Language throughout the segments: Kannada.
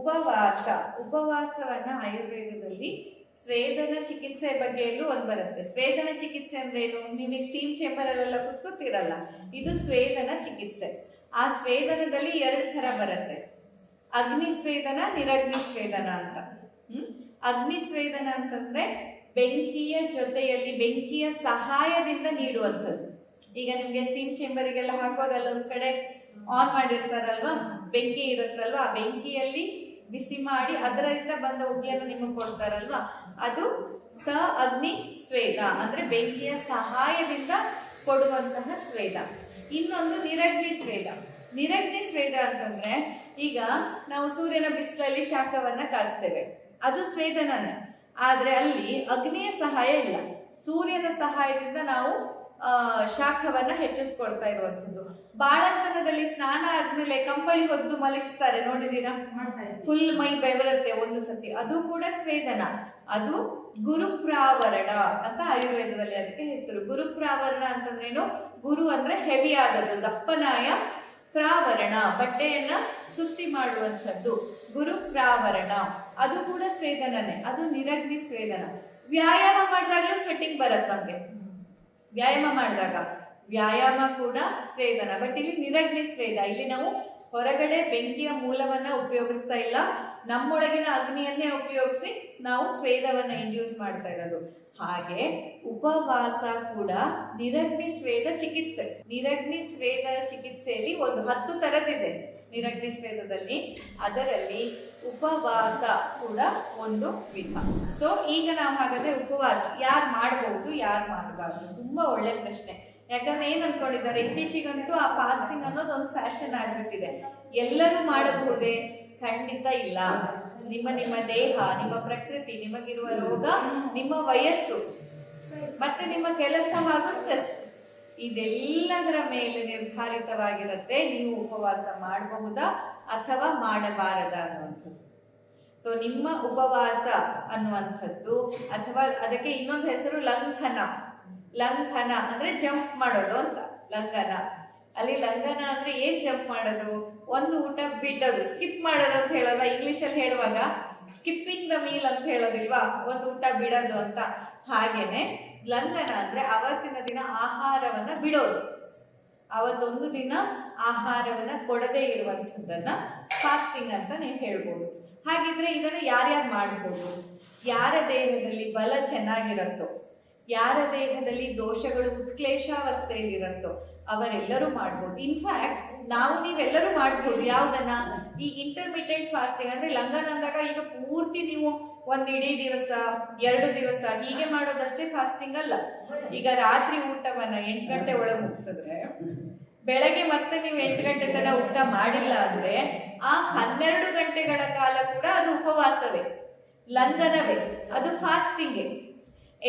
ಉಪವಾಸ. ಉಪವಾಸವನ್ನ ಆಯುರ್ವೇದದಲ್ಲಿ ಸ್ವೇದನ ಚಿಕಿತ್ಸೆ ಬಗ್ಗೆಯಲ್ಲೂ ಒಂದು ಬರುತ್ತೆ. ಸ್ವೇದನ ಚಿಕಿತ್ಸೆ ಅಂದ್ರೆ ಏನು? ನಿಮಗೆ ಸ್ಟೀಮ್ ಚೇಂಬರ್ ಅಲ್ಲೆಲ್ಲ ಕೂತ್ಕೋತಿರಲ್ಲ, ಇದು ಸ್ವೇದನ ಚಿಕಿತ್ಸೆ. ಆ ಸ್ವೇದನದಲ್ಲಿ 2 ಥರ ಬರುತ್ತೆ, ಅಗ್ನಿ ಸ್ವೇದನ, ನಿರಗ್ನಿ ಸ್ವೇದನ ಅಂತ. ಅಗ್ನಿ ಸ್ವೇದನ ಅಂತಂದ್ರೆ ಬೆಂಕಿಯ ಜೊತೆಯಲ್ಲಿ, ಬೆಂಕಿಯ ಸಹಾಯದಿಂದ ನೀಡುವಂಥದ್ದು. ಈಗ ನಿಮ್ಗೆ ಸ್ಟೀಮ್ ಚೇಂಬರಿಗೆಲ್ಲ ಹಾಕೋದಲ್ಲ, ಒಂದ್ ಕಡೆ ಆನ್ ಮಾಡಿರ್ತಾರಲ್ವಾ, ಬೆಂಕಿ ಇರುತ್ತಲ್ವಾ, ಆ ಬೆಂಕಿಯಲ್ಲಿ ಬಿಸಿ ಮಾಡಿ ಅದರಿಂದ ಬಂದ ಉಗಿಯನ್ನು ನಿಮಗೆ ಕೊಡ್ತಾರಲ್ವಾ, ಅದು ಅಗ್ನಿ ಸ್ವೇದ ಅಂದ್ರೆ ಬೆಂಕಿಯ ಸಹಾಯದಿಂದ ಕೊಡುವಂತಹ ಸ್ವೇದ. ಇನ್ನೊಂದು ನಿರಗ್ನಿ ಸ್ವೇದ. ನಿರಗ್ನಿ ಸ್ವೇದ ಅಂತಂದ್ರೆ ಈಗ ನಾವು ಸೂರ್ಯನ ಬಿಸಿಲಲ್ಲಿ ಶಾಖವನ್ನ ಕಾಸ್ತೇವೆ, ಅದು ಸ್ವೇದನನೇ. ಆದ್ರೆ ಅಲ್ಲಿ ಅಗ್ನಿಯ ಸಹಾಯ ಇಲ್ಲ, ಸೂರ್ಯನ ಸಹಾಯದಿಂದ ನಾವು ಶಾಖವನ್ನ ಹೆಚ್ಚಿಸ್ಕೊಳ್ತಾ ಇರುವಂಥದ್ದು. ಬಾಳಂತನದಲ್ಲಿ ಸ್ನಾನ ಆದ್ಮೇಲೆ ಕಂಬಳಿ ಹೊದ್ದು ಮಲಗಿಸ್ತಾರೆ, ನೋಡಿದೀರಾ? ಫುಲ್ ಮೈ ಬೆವರುತ್ತೆ ಒಂದು ಸತಿ, ಅದು ಕೂಡ ಸ್ವೇದನ. ಅದು ಗುರುಪ್ರಾವರಣ ಅಂತ ಆಯುರ್ವೇದದಲ್ಲಿ ಅದಕ್ಕೆ ಹೆಸರು. ಗುರುಪ್ರಾವರಣ ಅಂತಂದ್ರೇನು? ಗುರು ಅಂದ್ರೆ ಹೆವಿ ಆದದ್ದು, ದಪ್ಪನಾಯ, ಪ್ರಾವರಣ ಬಟ್ಟೆಯನ್ನ ಸುತ್ತಿ ಮಾಡುವಂಥದ್ದು, ಗುರುಪ್ರಾವರಣ. ಅದು ಕೂಡ ಸ್ವೇದನನೇ, ಅದು ನಿರಗ್ನಿ ಸ್ವೇದನ. ವ್ಯಾಯಾಮ ಮಾಡಿದಾಗಲೂ ಸ್ವೆಟ್ಟಿಂಗ್ ಬರುತ್ತೆ ನಮ್ಗೆ, ವ್ಯಾಯಾಮ ಮಾಡಿದಾಗ ವ್ಯಾಯಾಮ ಕೂಡ ಸ್ವೇದನ. ಬಟ್ ಇಲ್ಲಿ ನಿರಗ್ನಿ ಸ್ವೇದ. ಇಲ್ಲಿ ನಾವು ಹೊರಗಡೆ ಬೆಂಕಿಯ ಮೂಲವನ್ನ ಉಪಯೋಗಿಸ್ತಾ ಇಲ್ಲ, ನಮ್ಮೊಳಗಿನ ಅಗ್ನಿಯನ್ನೇ ಉಪಯೋಗಿಸಿ ನಾವು ಸ್ವೇದವನ್ನ ಇಂಡ್ಯೂಸ್ ಮಾಡ್ತಾ ಇರೋದು. ಹಾಗೆ ಉಪವಾಸ ಕೂಡ ನಿರಗ್ನಿ ಸ್ವೇದ ಚಿಕಿತ್ಸೆ. ನಿರಗ್ನಿ ಸ್ವೇದ ಚಿಕಿತ್ಸೆಯಲ್ಲಿ ಒಂದು 10 ಥರದಿದೆ ನಿರಗ್ನಿ ಸ್ವೇದದಲ್ಲಿ, ಅದರಲ್ಲಿ ಉಪವಾಸ ಕೂಡ ಒಂದು ವಿಧ. ಸೊ ಈಗ ನಾವು ಹಾಗಾದ್ರೆ ಉಪವಾಸ ಯಾರು ಮಾಡಬಹುದು, ಯಾರು ಮಾಡಬಾರ್ದು? ತುಂಬಾ ಒಳ್ಳೆ ಪ್ರಶ್ನೆ. ಯಾಕಂದ್ರೆ ಏನ್ ಅನ್ಕೊಂಡಿದ್ದಾರೆ, ಇತ್ತೀಚೆಗಂತೂ ಆ ಫಾಸ್ಟಿಂಗ್ ಅನ್ನೋದು ಒಂದು ಫ್ಯಾಷನ್ ಆಗ್ಬಿಟ್ಟಿದೆ. ಎಲ್ಲರೂ ಮಾಡಬಹುದೇ? ಖಂಡಿತ ಇಲ್ಲ. ನಿಮ್ಮ ನಿಮ್ಮ ದೇಹ, ನಿಮ್ಮ ಪ್ರಕೃತಿ, ನಿಮಗಿರುವ ರೋಗ, ನಿಮ್ಮ ವಯಸ್ಸು, ಮತ್ತೆ ನಿಮ್ಮ ಕೆಲಸ ಹಾಗೂ ಸ್ಟ್ರೆಸ್, ಇದೆಲ್ಲದರ ಮೇಲೆ ನಿರ್ಧಾರಿತವಾಗಿರುತ್ತೆ ನೀವು ಉಪವಾಸ ಮಾಡಬಹುದಾ ಅಥವಾ ಮಾಡಬಾರದಾ ಅನ್ನುವಂಥದ್ದು. ಸೊ ನಿಮ್ಮ ಉಪವಾಸ ಅನ್ನುವಂಥದ್ದು, ಅಥವಾ ಅದಕ್ಕೆ ಇನ್ನೊಂದು ಹೆಸರು ಲಂಘನ. ಲಂಘನ ಅಂದ್ರೆ ಜಂಪ್ ಮಾಡೋದು ಅಂತ, ಲಂಘನ. ಅಲ್ಲಿ ಲಂಘನ ಅಂದ್ರೆ ಏನ್ ಜಂಪ್ ಮಾಡೋದು? ಒಂದು ಊಟ ಬಿಡೋದು, ಸ್ಕಿಪ್ ಮಾಡೋದು ಅಂತ ಹೇಳೋಲ್ಲ. ಇಂಗ್ಲಿಷಲ್ಲಿ ಹೇಳುವಾಗ ಸ್ಕಿಪ್ಪಿಂಗ್ ದ ಮೀಲ್ ಅಂತ ಹೇಳೋದಿಲ್ವಾ, ಒಂದು ಊಟ ಬಿಡೋದು ಅಂತ. ಹಾಗೇನೆ ಲಂಘನ ಅಂದ್ರೆ ಅವತ್ತಿನ ದಿನ ಆಹಾರವನ್ನ ಬಿಡೋದು, ಅವತ್ತೊಂದು ದಿನ ಆಹಾರವನ್ನ ಕೊಡದೇ ಇರುವಂಥದ್ದನ್ನ ಫಾಸ್ಟಿಂಗ್ ಅಂತ ನೀವು ಹೇಳ್ಬೋದು. ಹಾಗಿದ್ರೆ ಇದನ್ನ ಯಾರ್ಯಾರು ಮಾಡ್ಬೋದು? ಯಾರ ದೇಹದಲ್ಲಿ ಬಲ ಚೆನ್ನಾಗಿರುತ್ತೋ, ಯಾರ ದೇಹದಲ್ಲಿ ದೋಷಗಳು ಉತ್ಕ್ಲೇಶಾವಸ್ಥೆಯಲ್ಲಿರುತ್ತೋ ಅವರೆಲ್ಲರೂ ಮಾಡ್ಬೋದು. ಇನ್ಫ್ಯಾಕ್ಟ್ ನಾವು ನೀವೆಲ್ಲರೂ ಮಾಡ್ಬೋದು. ಯಾವ್ದನ್ನ? ಈ ಇಂಟರ್ಮಿಟೆಂಟ್ ಫಾಸ್ಟಿಂಗ್ ಅಂದ್ರೆ ಲಂಘನ ಅಂದಾಗ ಈಗ ಪೂರ್ತಿ ನೀವು ಒಂದ್ ಇಡೀ ದಿವಸ 2 ದಿವಸ ಹೀಗೆ ಮಾಡೋದಷ್ಟೇ ಫಾಸ್ಟಿಂಗ್ ಅಲ್ಲ. ಈಗ ರಾತ್ರಿ ಊಟವನ್ನ 8 ಗಂಟೆ ಒಳಗೆ ಮುಗಿಸಿದ್ರೆ, ಬೆಳಗ್ಗೆ ಮತ್ತೆ ನೀವು 8 ಗಂಟೆ ತನಕ ಊಟ ಮಾಡಿಲ್ಲ ಅಂದ್ರೆ ಆ 12 ಗಂಟೆಗಳ ಕಾಲ ಕೂಡ ಅದು ಉಪವಾಸವೇ, ಲಂಘನವೇ, ಅದು ಫಾಸ್ಟಿಂಗ್.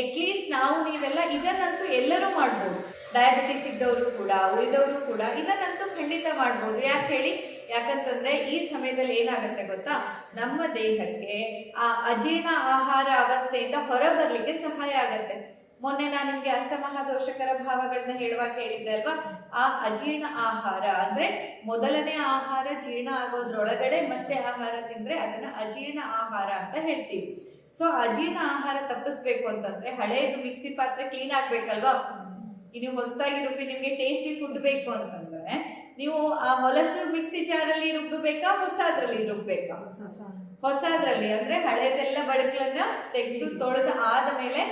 ಅಟ್ಲೀಸ್ಟ್ ನಾವು ನೀವೆಲ್ಲ ಇದನ್ನಂತೂ ಎಲ್ಲರೂ ಮಾಡ್ಬೋದು. ಡಯಾಬಿಟಿಸ್ ಇದ್ದವರು ಕೂಡ, ಉಳಿದವರು ಕೂಡ ಇದನ್ನಂತೂ ಖಂಡಿತ ಮಾಡ್ಬೋದು. ಯಾಕೆ ಹೇಳಿ? ಯಾಕಂತಂದ್ರೆ ಈ ಸಮಯದಲ್ಲಿ ಏನಾಗುತ್ತೆ ಗೊತ್ತಾ, ನಮ್ಮ ದೇಹಕ್ಕೆ ಆ ಅಜೀರ್ಣ ಆಹಾರ ಅವಸ್ಥೆಯಿಂದ ಹೊರ ಬರ್ಲಿಕ್ಕೆ ಸಹಾಯ ಆಗತ್ತೆ. ಮೊನ್ನೆ ನಾನು ನಿಮ್ಗೆ ಅಷ್ಟಮಹಾದೋಷಕರ ಭಾವಗಳನ್ನ ಹೇಳುವಾಗ ಹೇಳಿದ್ದೆ ಅಲ್ವಾ, ಆ ಅಜೀರ್ಣ ಆಹಾರ ಅಂದ್ರೆ ಮೊದಲನೇ ಆಹಾರ ಜೀರ್ಣ ಆಗೋದ್ರೊಳಗಡೆ ಮತ್ತೆ ಆಹಾರ ತಿಂದ್ರೆ ಅದನ್ನ ಅಜೀರ್ಣ ಆಹಾರ ಅಂತ ಹೇಳ್ತೀವಿ. ಸೊ ಅಜೀರ್ಣ ಆಹಾರ ತಪ್ಪಿಸ್ಬೇಕು ಅಂತಂದ್ರೆ ಹಳೇದು ಮಿಕ್ಸಿ ಪಾತ್ರೆ ಕ್ಲೀನ್ ಆಗ್ಬೇಕಲ್ವಾ. ನೀವು ಹೊಸದಾಗಿ ರುಬ್ಬಿ ನಿಮ್ಗೆ ಟೇಸ್ಟಿ ಫುಡ್ ಬೇಕು ಅಂತಂದ್ರೆ ನೀವು ಆ ಹೊಲಸು ಮಿಕ್ಸಿ ಜಾರಲ್ಲಿ ರುಬ್ಬಬೇಕಾ, ಹೊಸದ್ರಲ್ಲಿ ರುಬ್ಬಬೇಕಾ? ಹೊಸದ್ರಲ್ಲಿ ಅಂದ್ರೆ ಹಳೇದೆಲ್ಲ ಬಡಕಲನ್ನ ತೆಗೆದು ತೊಳೆದು ಆದ ಮೇಲೆ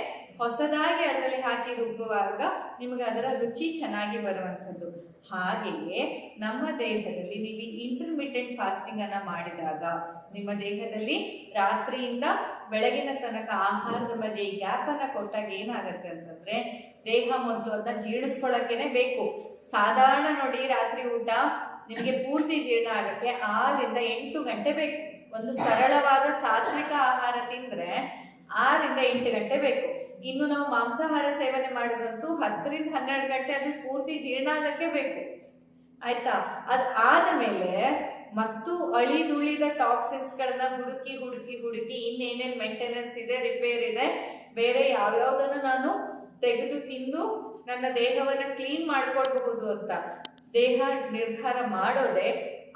ಹೊಸದಾಗಿ ಅದರಲ್ಲಿ ಹಾಕಿ ರುಬ್ಬುವಾಗ ನಿಮಗೆ ಅದರ ರುಚಿ ಚೆನ್ನಾಗಿ ಬರುವಂಥದ್ದು. ಹಾಗೆಯೇ ನಮ್ಮ ದೇಹದಲ್ಲಿ ನೀವು ಇಂಟರ್ಮಿಟೆಂಟ್ ಫಾಸ್ಟಿಂಗ್ ಅನ್ನ ಮಾಡಿದಾಗ ನಿಮ್ಮ ದೇಹದಲ್ಲಿ ರಾತ್ರಿಯಿಂದ ಬೆಳಗಿನ ತನಕ ಆಹಾರದ ಮಧ್ಯೆ ಗ್ಯಾಪ್ ಅನ್ನ ಕೊಟ್ಟಾಗ ಏನಾಗತ್ತೆ ಅಂತಂದ್ರೆ, ದೇಹ ಮೊದಲು ಅದನ್ನ ಜೀರ್ಣಿಸ್ಕೊಳ್ಳೋಕೆನೆ ಬೇಕು. ಸಾಧಾರಣ ನೋಡಿ, ರಾತ್ರಿ ಊಟ ನಿಮಗೆ ಪೂರ್ತಿ ಜೀರ್ಣ ಆಗಕ್ಕೆ 6 ರಿಂದ 8 ಗಂಟೆ ಬೇಕು. ಒಂದು ಸರಳವಾದ ಸಾತ್ವಿಕ ಆಹಾರ ತಿಂದ್ರೆ 6 ರಿಂದ 8 ಗಂಟೆ ಬೇಕು. ಇನ್ನು ನಾವು ಮಾಂಸಾಹಾರ ಸೇವನೆ ಮಾಡೋದಂತೂ 10 ರಿಂದ 12 ಗಂಟೆ ಅದು ಪೂರ್ತಿ ಜೀರ್ಣ ಆಗಕ್ಕೆ ಬೇಕು. ಆಯ್ತಾ? ಅದ್ ಆದ ಮೇಲೆ ಮತ್ತು ಅಳಿದುಳಿದ ಟಾಕ್ಸಿನ್ಸ್ ಗಳನ್ನ ಹುಡುಕಿ ಹುಡುಕಿ ಹುಡುಕಿ ಇನ್ನೇನೇನ್ ಮೇಂಟೆನೆನ್ಸ್ ಇದೆ, ರಿಪೇರ್ ಇದೆ, ಬೇರೆ ಯಾವ್ಯಾವ್ದನ್ನ ನಾನು ತೆಗೆದು ತಿಂದು ನನ್ನ ದೇಹವನ್ನ ಕ್ಲೀನ್ ಮಾಡ್ಕೊಳ್ಬಹುದು ಅಂತ ದೇಹ ನಿರ್ಧಾರ ಮಾಡೋದೇ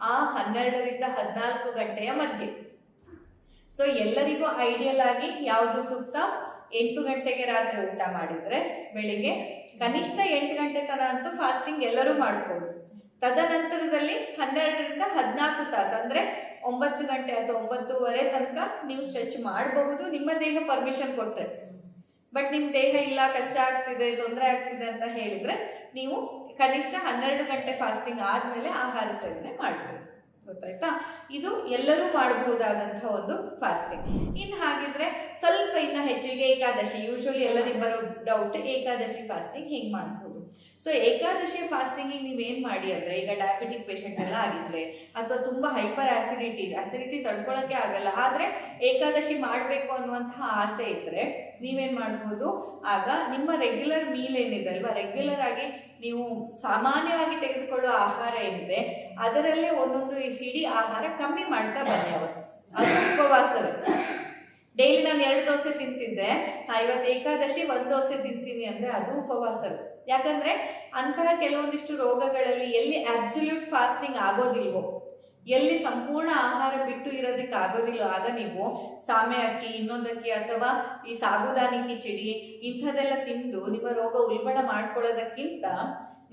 ಆ 12 ರಿಂದ 14 ಗಂಟೆಯ ಮಧ್ಯೆ. ಸೊ ಎಲ್ಲರಿಗೂ ಐಡಿಯಲ್ ಆಗಿ ಯಾವುದು ಸೂಕ್ತ? 8 ಗಂಟೆಗೆ ರಾತ್ರಿ ಊಟ ಮಾಡಿದ್ರೆ ಬೆಳಿಗ್ಗೆ ಕನಿಷ್ಠ 8 ಗಂಟೆ ತನಕ ಅಂತೂ ಫಾಸ್ಟಿಂಗ್ ಎಲ್ಲರೂ ಮಾಡ್ಬೋದು. ತದನಂತರದಲ್ಲಿ 12ರಿಂದ 14 ತಾಸು ಅಂದ್ರೆ 9 ಗಂಟೆ ಅಥವಾ 9:30 ತನಕ ನೀವು ಸ್ಟ್ರೆಚ್ ಮಾಡಬಹುದು, ನಿಮ್ಮ ದೇಹ ಪರ್ಮಿಷನ್ ಕೊಟ್ಟರೆ. ಬಟ್ ನಿಮ್ಮ ದೇಹ ಇಲ್ಲ, ಕಷ್ಟ ಆಗ್ತಿದೆ, ತೊಂದರೆ ಆಗ್ತಿದೆ ಅಂತ ಹೇಳಿದ್ರೆ ನೀವು ಕನಿಷ್ಠ 12 ಗಂಟೆ ಫಾಸ್ಟಿಂಗ್ ಆದ್ಮೇಲೆ ಆಹಾರ ಸೇವನೆ ಮಾಡ್ಬೋದು. ಗೊತ್ತಾಯ್ತಾ? ಇದು ಎಲ್ಲರೂ ಮಾಡಬಹುದಾದಂತಹ ಒಂದು ಫಾಸ್ಟಿಂಗ್. ಇನ್ನು ಹಾಗಿದ್ರೆ ಸ್ವಲ್ಪ ಇನ್ನ ಹೆಚ್ಚು, ಈಗ ಏಕಾದಶಿ ಯೂಶುವಲಿ ಎಲ್ಲರಿಗೂ ಬರೋ ಡೌಟ್, ಏಕಾದಶಿ ಫಾಸ್ಟಿಂಗ್ ಹೆಂಗ್ ಮಾಡ್ಬೋದು? ಸೊ ಏಕಾದಶಿ ಫಾಸ್ಟಿಂಗಿಗೆ ನೀವೇನ್ ಮಾಡಿ ಅಂದ್ರೆ, ಈಗ ಡಯಾಬಿಟಿಕ್ ಪೇಷಂಟ್ ಎಲ್ಲ ಆಗಿದ್ರೆ ಅಥವಾ ತುಂಬಾ ಹೈಪರ್ ಆಸಿಡಿಟಿ ತಡ್ಕೊಳಕ್ಕೆ ಆಗಲ್ಲ, ಆದ್ರೆ ಏಕಾದಶಿ ಮಾಡಬೇಕು ಅನ್ನುವಂತಹ ಆಸೆ ಇದ್ರೆ ನೀವೇನ್ ಮಾಡ್ಬೋದು, ಆಗ ನಿಮ್ಮ ರೆಗ್ಯುಲರ್ ಮೀಲ್ ಏನಿದೆ ಅಲ್ವಾ, ರೆಗ್ಯುಲರ್ ಆಗಿ ನೀವು ಸಾಮಾನ್ಯವಾಗಿ ತೆಗೆದುಕೊಳ್ಳುವ ಆಹಾರ ಏನಿದೆ ಅದರಲ್ಲೇ ಒಂದೊಂದು ಹಿಡಿ ಆಹಾರ ಕಮ್ಮಿ ಮಾಡ್ತಾ ಬನ್ನಿ. ಅವತ್ತು ಅದು ಉಪವಾಸವೇ. ಡೈಲಿ ನಾನು 2 ದೋಸೆ ತಿಂತಿದ್ದೆ, ಇವತ್ತು ಏಕಾದಶಿ 1 ದೋಸೆ ತಿಂತೀನಿ ಅಂದ್ರೆ ಅದು ಉಪವಾಸವೇ. ಯಾಕಂದ್ರೆ ಅಂತಹ ಕೆಲವೊಂದಿಷ್ಟು ರೋಗಗಳಲ್ಲಿ ಎಲ್ಲಿ ಅಬ್ಸಲ್ಯೂಟ್ ಫಾಸ್ಟಿಂಗ್ ಆಗೋದಿಲ್ವೋ, ಎಲ್ಲಿ ಸಂಪೂರ್ಣ ಆಹಾರ ಬಿಟ್ಟು ಇರೋದಕ್ಕೆ ಆಗೋದಿಲ್ಲೋ, ಆಗ ನೀವು ಸಾಮೆ ಅಕ್ಕಿ, ಇನ್ನೊಂದಕ್ಕಿ ಅಥವಾ ಈ ಸಾಬುದಾನಿ ಕಿಚಡಿ ಇಂಥದ್ದೆಲ್ಲ ತಿಂದು ನಿಮ್ಮ ರೋಗ ಉಲ್ಬಣ ಮಾಡ್ಕೊಳ್ಳೋದಕ್ಕಿಂತ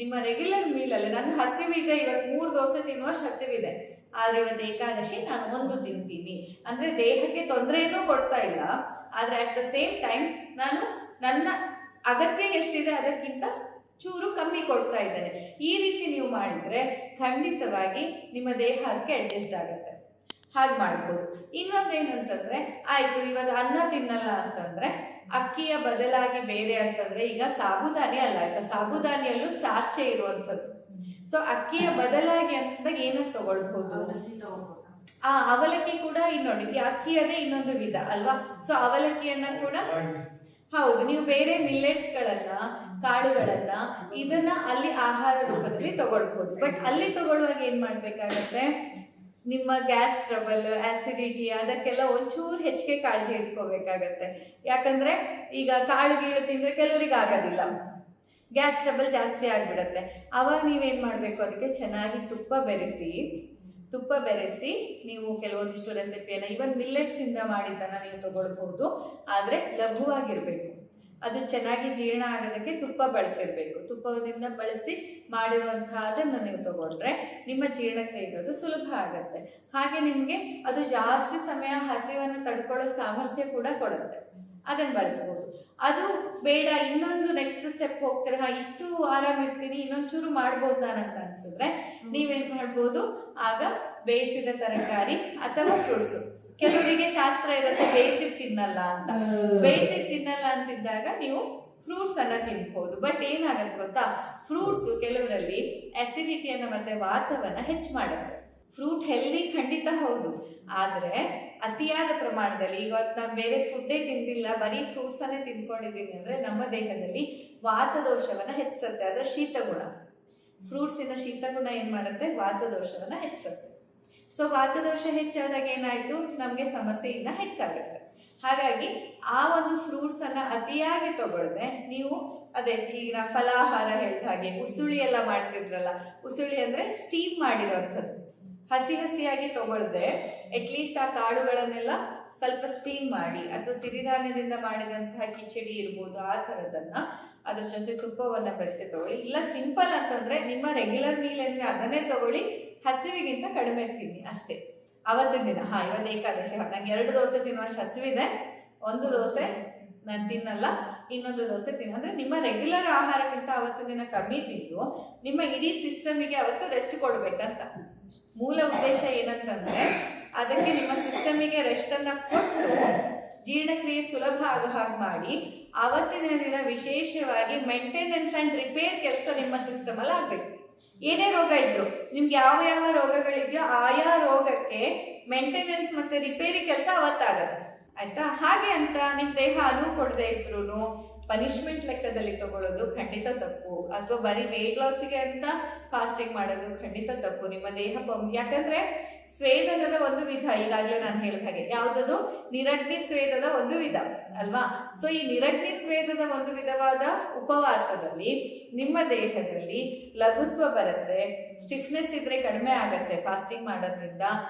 ನಿಮ್ಮ ರೆಗ್ಯುಲರ್ ಮೀಲಲ್ಲಿ, ನನ್ನ ಹಸಿವಿದೆ ಇವತ್ತು 3 ದೋಸೆ ತಿನ್ನುವಷ್ಟು ಹಸಿವಿದೆ, ಆದರೆ ಇವತ್ತು ಏಕಾದಶಿ ನಾನು 1 ತಿಂತೀನಿ ಅಂದರೆ ದೇಹಕ್ಕೆ ತೊಂದರೆಯೂ ಕೊಡ್ತಾ ಇಲ್ಲ, ಆದರೆ ಅಟ್ ದ ಸೇಮ್ ಟೈಮ್ ನಾನು ನನ್ನ ಅಗತ್ಯ ಎಷ್ಟಿದೆ ಅದಕ್ಕಿಂತ ಚೂರು ಕಮ್ಮಿ ಕೊಡ್ತಾ ಇದ್ದೇನೆ. ಈ ರೀತಿ ನೀವು ಮಾಡಿದರೆ ಖಂಡಿತವಾಗಿ ನಿಮ್ಮ ದೇಹ ಅದಕ್ಕೆ ಅಡ್ಜಸ್ಟ್ ಆಗುತ್ತೆ. ಹಾಗೆ ಮಾಡ್ಬೋದು. ಇನ್ನೊಂದೇನು ಅಂತಂದರೆ, ಆಯಿತು ಇವತ್ತು ಅನ್ನ ತಿನ್ನಲ್ಲ ಅಂತಂದರೆ ಅಕ್ಕಿಯ ಬದಲಾಗಿ ಬೇರೆ ಅಂತಂದರೆ, ಈಗ ಸಾಬುದಾನಿ ಅಲ್ಲ ಆಯ್ತಾ, ಸಾಬುದಾನಿಯಲ್ಲೂ ಸ್ಟಾರ್ಚೇ ಇರುವಂಥದ್ದು. ಸೊ ಅಕ್ಕಿಯ ಬದಲಾಗಿ ಅಂತಂದಾಗ ಏನಂತ ತಗೊಳ್ಬಹುದು? ಅವಲಕ್ಕಿ ಕೂಡ ನೋಡಿ, ಅಕ್ಕಿಯದೇ ಇನ್ನೊಂದು ವಿಧ ಅಲ್ವಾ. ಸೊ ಅವಲಕ್ಕಿಯನ್ನ ಕೂಡ ಹೌದು, ನೀವು ಬೇರೆ ಮಿಲ್ಲೆಟ್ಸ್ಗಳನ್ನ, ಕಾಳುಗಳನ್ನ ಇದನ್ನ ಅಲ್ಲಿ ಆಹಾರ ರೂಪದಲ್ಲಿ ತಗೊಳ್ಬಹುದು. ಬಟ್ ಅಲ್ಲಿ ತಗೊಳ್ಳುವಾಗ ಏನ್ ಮಾಡ್ಬೇಕಾಗತ್ತೆ, ನಿಮ್ಮ ಗ್ಯಾಸ್ ಟ್ರಬಲ್, ಆಸಿಡಿಟಿ ಅದಕ್ಕೆಲ್ಲ ಒಂಚೂರು ಹೆಚ್ಚಿಗೆ ಕಾಳಜಿ ಇಟ್ಕೋಬೇಕಾಗತ್ತೆ. ಯಾಕಂದ್ರೆ ಈಗ ಕಾಳು ಗೀಳು ತಿಂದ್ರೆ ಕೆಲವರಿಗೆ ಆಗೋದಿಲ್ಲ, ಗ್ಯಾಸ್ ಟ್ರಬಲ್ ಜಾಸ್ತಿ ಆಗಿಬಿಡತ್ತೆ. ಅವಾಗ ನೀವೇನು ಮಾಡಬೇಕು, ಅದಕ್ಕೆ ಚೆನ್ನಾಗಿ ತುಪ್ಪ ಬೆರೆಸಿ ನೀವು ಕೆಲವೊಂದಿಷ್ಟು ರೆಸಿಪಿಯನ್ನು, ಇವನ್ ಮಿಲ್ಲೆಟ್ಸಿಂದ ಮಾಡಿದ್ದನ್ನು ನೀವು ತಗೊಳ್ಬಹುದು. ಆದರೆ ಲಘುವಾಗಿರಬೇಕು, ಅದು ಚೆನ್ನಾಗಿ ಜೀರ್ಣ ಆಗೋದಕ್ಕೆ ತುಪ್ಪ ಬಳಸಿರಬೇಕು. ತುಪ್ಪದಿಂದ ಬಳಸಿ ಮಾಡಿರುವಂತಹ ಅದನ್ನು ನೀವು ತಗೊಂಡ್ರೆ ನಿಮ್ಮ ಜೀರ್ಣಕ್ರಿಯೆ ಇರೋದು ಸುಲಭ ಆಗುತ್ತೆ. ಹಾಗೆ ನಿಮಗೆ ಅದು ಜಾಸ್ತಿ ಸಮಯ ಹಸಿವನ್ನು ತಡ್ಕೊಳ್ಳೋ ಸಾಮರ್ಥ್ಯ ಕೂಡ ಕೊಡುತ್ತೆ. ಅದನ್ನು ಬಳಸ್ಬೋದು. ಅದು ಬೇಡ, ಇನ್ನೊಂದು ನೆಕ್ಸ್ಟ್ ಸ್ಟೆಪ್ ಹೋಗ್ತಾರೆ, ಇಷ್ಟು ಆರಾಮಿರ್ತೀನಿ, ಇನ್ನೊಂಚೂರು ಮಾಡ್ಬೋದು ನಾನಂತ ಅನ್ಸಿದ್ರೆ ನೀವೇನ್ ಮಾಡ್ಬೋದು, ಆಗ ಬೇಯಿಸಿದ ತರಕಾರಿ ಅಥವಾ ಫ್ರೂಟ್ಸು. ಕೆಲವರಿಗೆ ಶಾಸ್ತ್ರ ಇರುತ್ತೆ ಬೇಯಿಸಿ ತಿನ್ನಲ್ಲ ಅಂತ, ಬೇಯಿಸಿ ತಿನ್ನಲ್ಲ ಅಂತಿದ್ದಾಗ ನೀವು ಫ್ರೂಟ್ಸ್ ಅನ್ನ ತಿನ್ಬಹುದು. ಬಟ್ ಏನಾಗತ್ತೆ ಗೊತ್ತಾ, ಫ್ರೂಟ್ಸು ಕೆಲವರಲ್ಲಿ ಅಸಿಡಿಟಿಯನ್ನು ಮತ್ತೆ ವಾತವನ್ನ ಹೆಚ್ಚು ಮಾಡುತ್ತೆ. ಫ್ರೂಟ್ ಹೆಲ್ದಿ ಖಂಡಿತ ಹೌದು, ಆದರೆ ಅತಿಯಾದ ಪ್ರಮಾಣದಲ್ಲಿ, ಇವತ್ತು ನಾನು ಬೇರೆ ಫುಡ್ಡೇ ತಿಂದಿಲ್ಲ, ಬರೀ ಫ್ರೂಟ್ಸನ್ನೇ ತಿನ್ಕೊಂಡಿದ್ದೀನಿ ಅಂದರೆ ನಮ್ಮ ದೇಹದಲ್ಲಿ ವಾತದೋಷವನ್ನು ಹೆಚ್ಚಿಸುತ್ತೆ. ಅದರ ಶೀತಗುಣ, ಫ್ರೂಟ್ಸಿನ ಶೀತಗುಣ ಏನು ಮಾಡುತ್ತೆ, ವಾತದೋಷವನ್ನು ಹೆಚ್ಚಿಸುತ್ತೆ. ಸೊ ವಾತದೋಷ ಹೆಚ್ಚಾದಾಗ ಏನಾಯಿತು, ನಮಗೆ ಸಮಸ್ಯೆ ಇನ್ನು ಹೆಚ್ಚಾಗುತ್ತೆ. ಹಾಗಾಗಿ ಆ ಒಂದು ಫ್ರೂಟ್ಸನ್ನು ಅತಿಯಾಗಿ ತಗೊಳ್ಳದೆ ನೀವು ಅದೇ ಈಗ ಫಲಾಹಾರ ಹೇಳಿದ ಹಾಗೆ ಉಸುಳಿ ಎಲ್ಲ ಮಾಡ್ತಿದ್ರಲ್ಲ, ಉಸುಳಿ ಅಂದರೆ ಸ್ಟೀಮ್ ಮಾಡಿರೋವಂಥದ್ದು, ಹಸಿಯಾಗಿ ತಗೊಳ್ಳದೆ ಅಟ್ಲೀಸ್ಟ್ ಆ ಕಾಳುಗಳನ್ನೆಲ್ಲ ಸ್ವಲ್ಪ ಸ್ಟೀಮ್ ಮಾಡಿ, ಅಥವಾ ಸಿರಿಧಾನ್ಯದಿಂದ ಮಾಡಿದಂತಹ ಕಿಚಡಿ ಇರ್ಬೋದು, ಆ ಥರದನ್ನು ಅದ್ರ ಜೊತೆ ತುಪ್ಪವನ್ನು ಬೆರೆಸಿ ತಗೊಳ್ಳಿ. ಇಲ್ಲ ಸಿಂಪಲ್ ಅಂತಂದರೆ ನಿಮ್ಮ ರೆಗ್ಯುಲರ್ ಮೀಲ್ ಏನಿದೆ ಅದನ್ನೇ ತಗೊಳ್ಳಿ, ಹಸಿವಿಗಿಂತ ಕಡಿಮೆ ತಿನ್ನಿ ಅಷ್ಟೇ ಅವತ್ತಿನ ದಿನ. ಇವತ್ತು ಏಕಾದಶಿ, ನಂಗೆ 2 ದೋಸೆ ತಿನ್ನುವಷ್ಟು ಹಸಿವಿದೆ, 1 ದೋಸೆ ನಾನು ತಿನ್ನಲ್ಲ, ಇನ್ನೊಂದು ದೋಸೆ ತಿನ್ನ ಅಂದರೆ ನಿಮ್ಮ ರೆಗ್ಯುಲರ್ ಆಹಾರಕ್ಕಿಂತ ಅವತ್ತಿನ ದಿನ ಕಮ್ಮಿ ತಿಂದು ನಿಮ್ಮ ಇಡೀ ಸಿಸ್ಟಮಿಗೆ ಅವತ್ತು ರೆಸ್ಟ್ ಕೊಡಬೇಕಂತ. ಮೂಲ ಉದ್ದೇಶ ಏನಂತಂದರೆ ಅದಕ್ಕೆ ನಿಮ್ಮ ಸಿಸ್ಟಮಿಗೆ ರೆಸ್ಟನ್ನು ಕೊಟ್ಟು ಜೀರ್ಣಕ್ರಿಯೆ ಸುಲಭ ಆಗೋ ಹಾಗೆ ಮಾಡಿ, ಆವತ್ತಿನ ದಿನ ವಿಶೇಷವಾಗಿ ಮೇಂಟೆನೆನ್ಸ್ ಆ್ಯಂಡ್ ರಿಪೇರ್ ಕೆಲಸ ನಿಮ್ಮ ಸಿಸ್ಟಮಲ್ಲಿ ಆಗಬೇಕು. ಏನೇ ರೋಗ ಇದ್ರು, ನಿಮ್ಗೆ ಯಾವ ರೋಗಗಳಿದೆಯೋ ಆಯಾ ರೋಗಕ್ಕೆ ಮೇಂಟೆನೆನ್ಸ್ ಮತ್ತು ರಿಪೇರಿ ಕೆಲಸ ಅವತ್ತಾಗತ್ತೆ, ಆಯಿತಾ. ಹಾಗೆ ಅಂತ ನಿಮ್ಮ ದೇಹ ಅನುವು ಕೊಡದೆ ಇದ್ರೂ ಪನಿಷ್ಮೆಂಟ್ ಲೆಕ್ಕದಲ್ಲಿ ತಗೊಳ್ಳೋದು ಖಂಡಿತ ತಪ್ಪು. ಅಥವಾ ಬರೀ ವೇಟ್ ಲಾಸಿಗೆ ಅಂತ ಫಾಸ್ಟಿಂಗ್ ಮಾಡೋದು ಖಂಡಿತ ತಪ್ಪು. ನಿಮ್ಮ ದೇಹ ಯಾಕಂದ್ರೆ ಸ್ವೇದನದ ಒಂದು ವಿಧ, ಈಗಾಗಲೇ ನಾನು ಹೇಳಿದ ಹಾಗೆ ಯಾವುದದು ನಿರಗ್ನಿ ಸ್ವೇದದ ಒಂದು ವಿಧ ಅಲ್ವಾ. ಸೊ ಈ ನಿರಗ್ನಿ ಸ್ವೇದದ ಒಂದು ವಿಧವಾದ ಉಪವಾಸದಲ್ಲಿ ನಿಮ್ಮ ದೇಹದಲ್ಲಿ ಲಘುತ್ವ ಬರುತ್ತೆ, ಸ್ಟಿಫ್ನೆಸ್ ಇದ್ರೆ ಕಡಿಮೆ ಆಗತ್ತೆ ಫಾಸ್ಟಿಂಗ್ ಮಾಡೋದ್ರಿಂದ,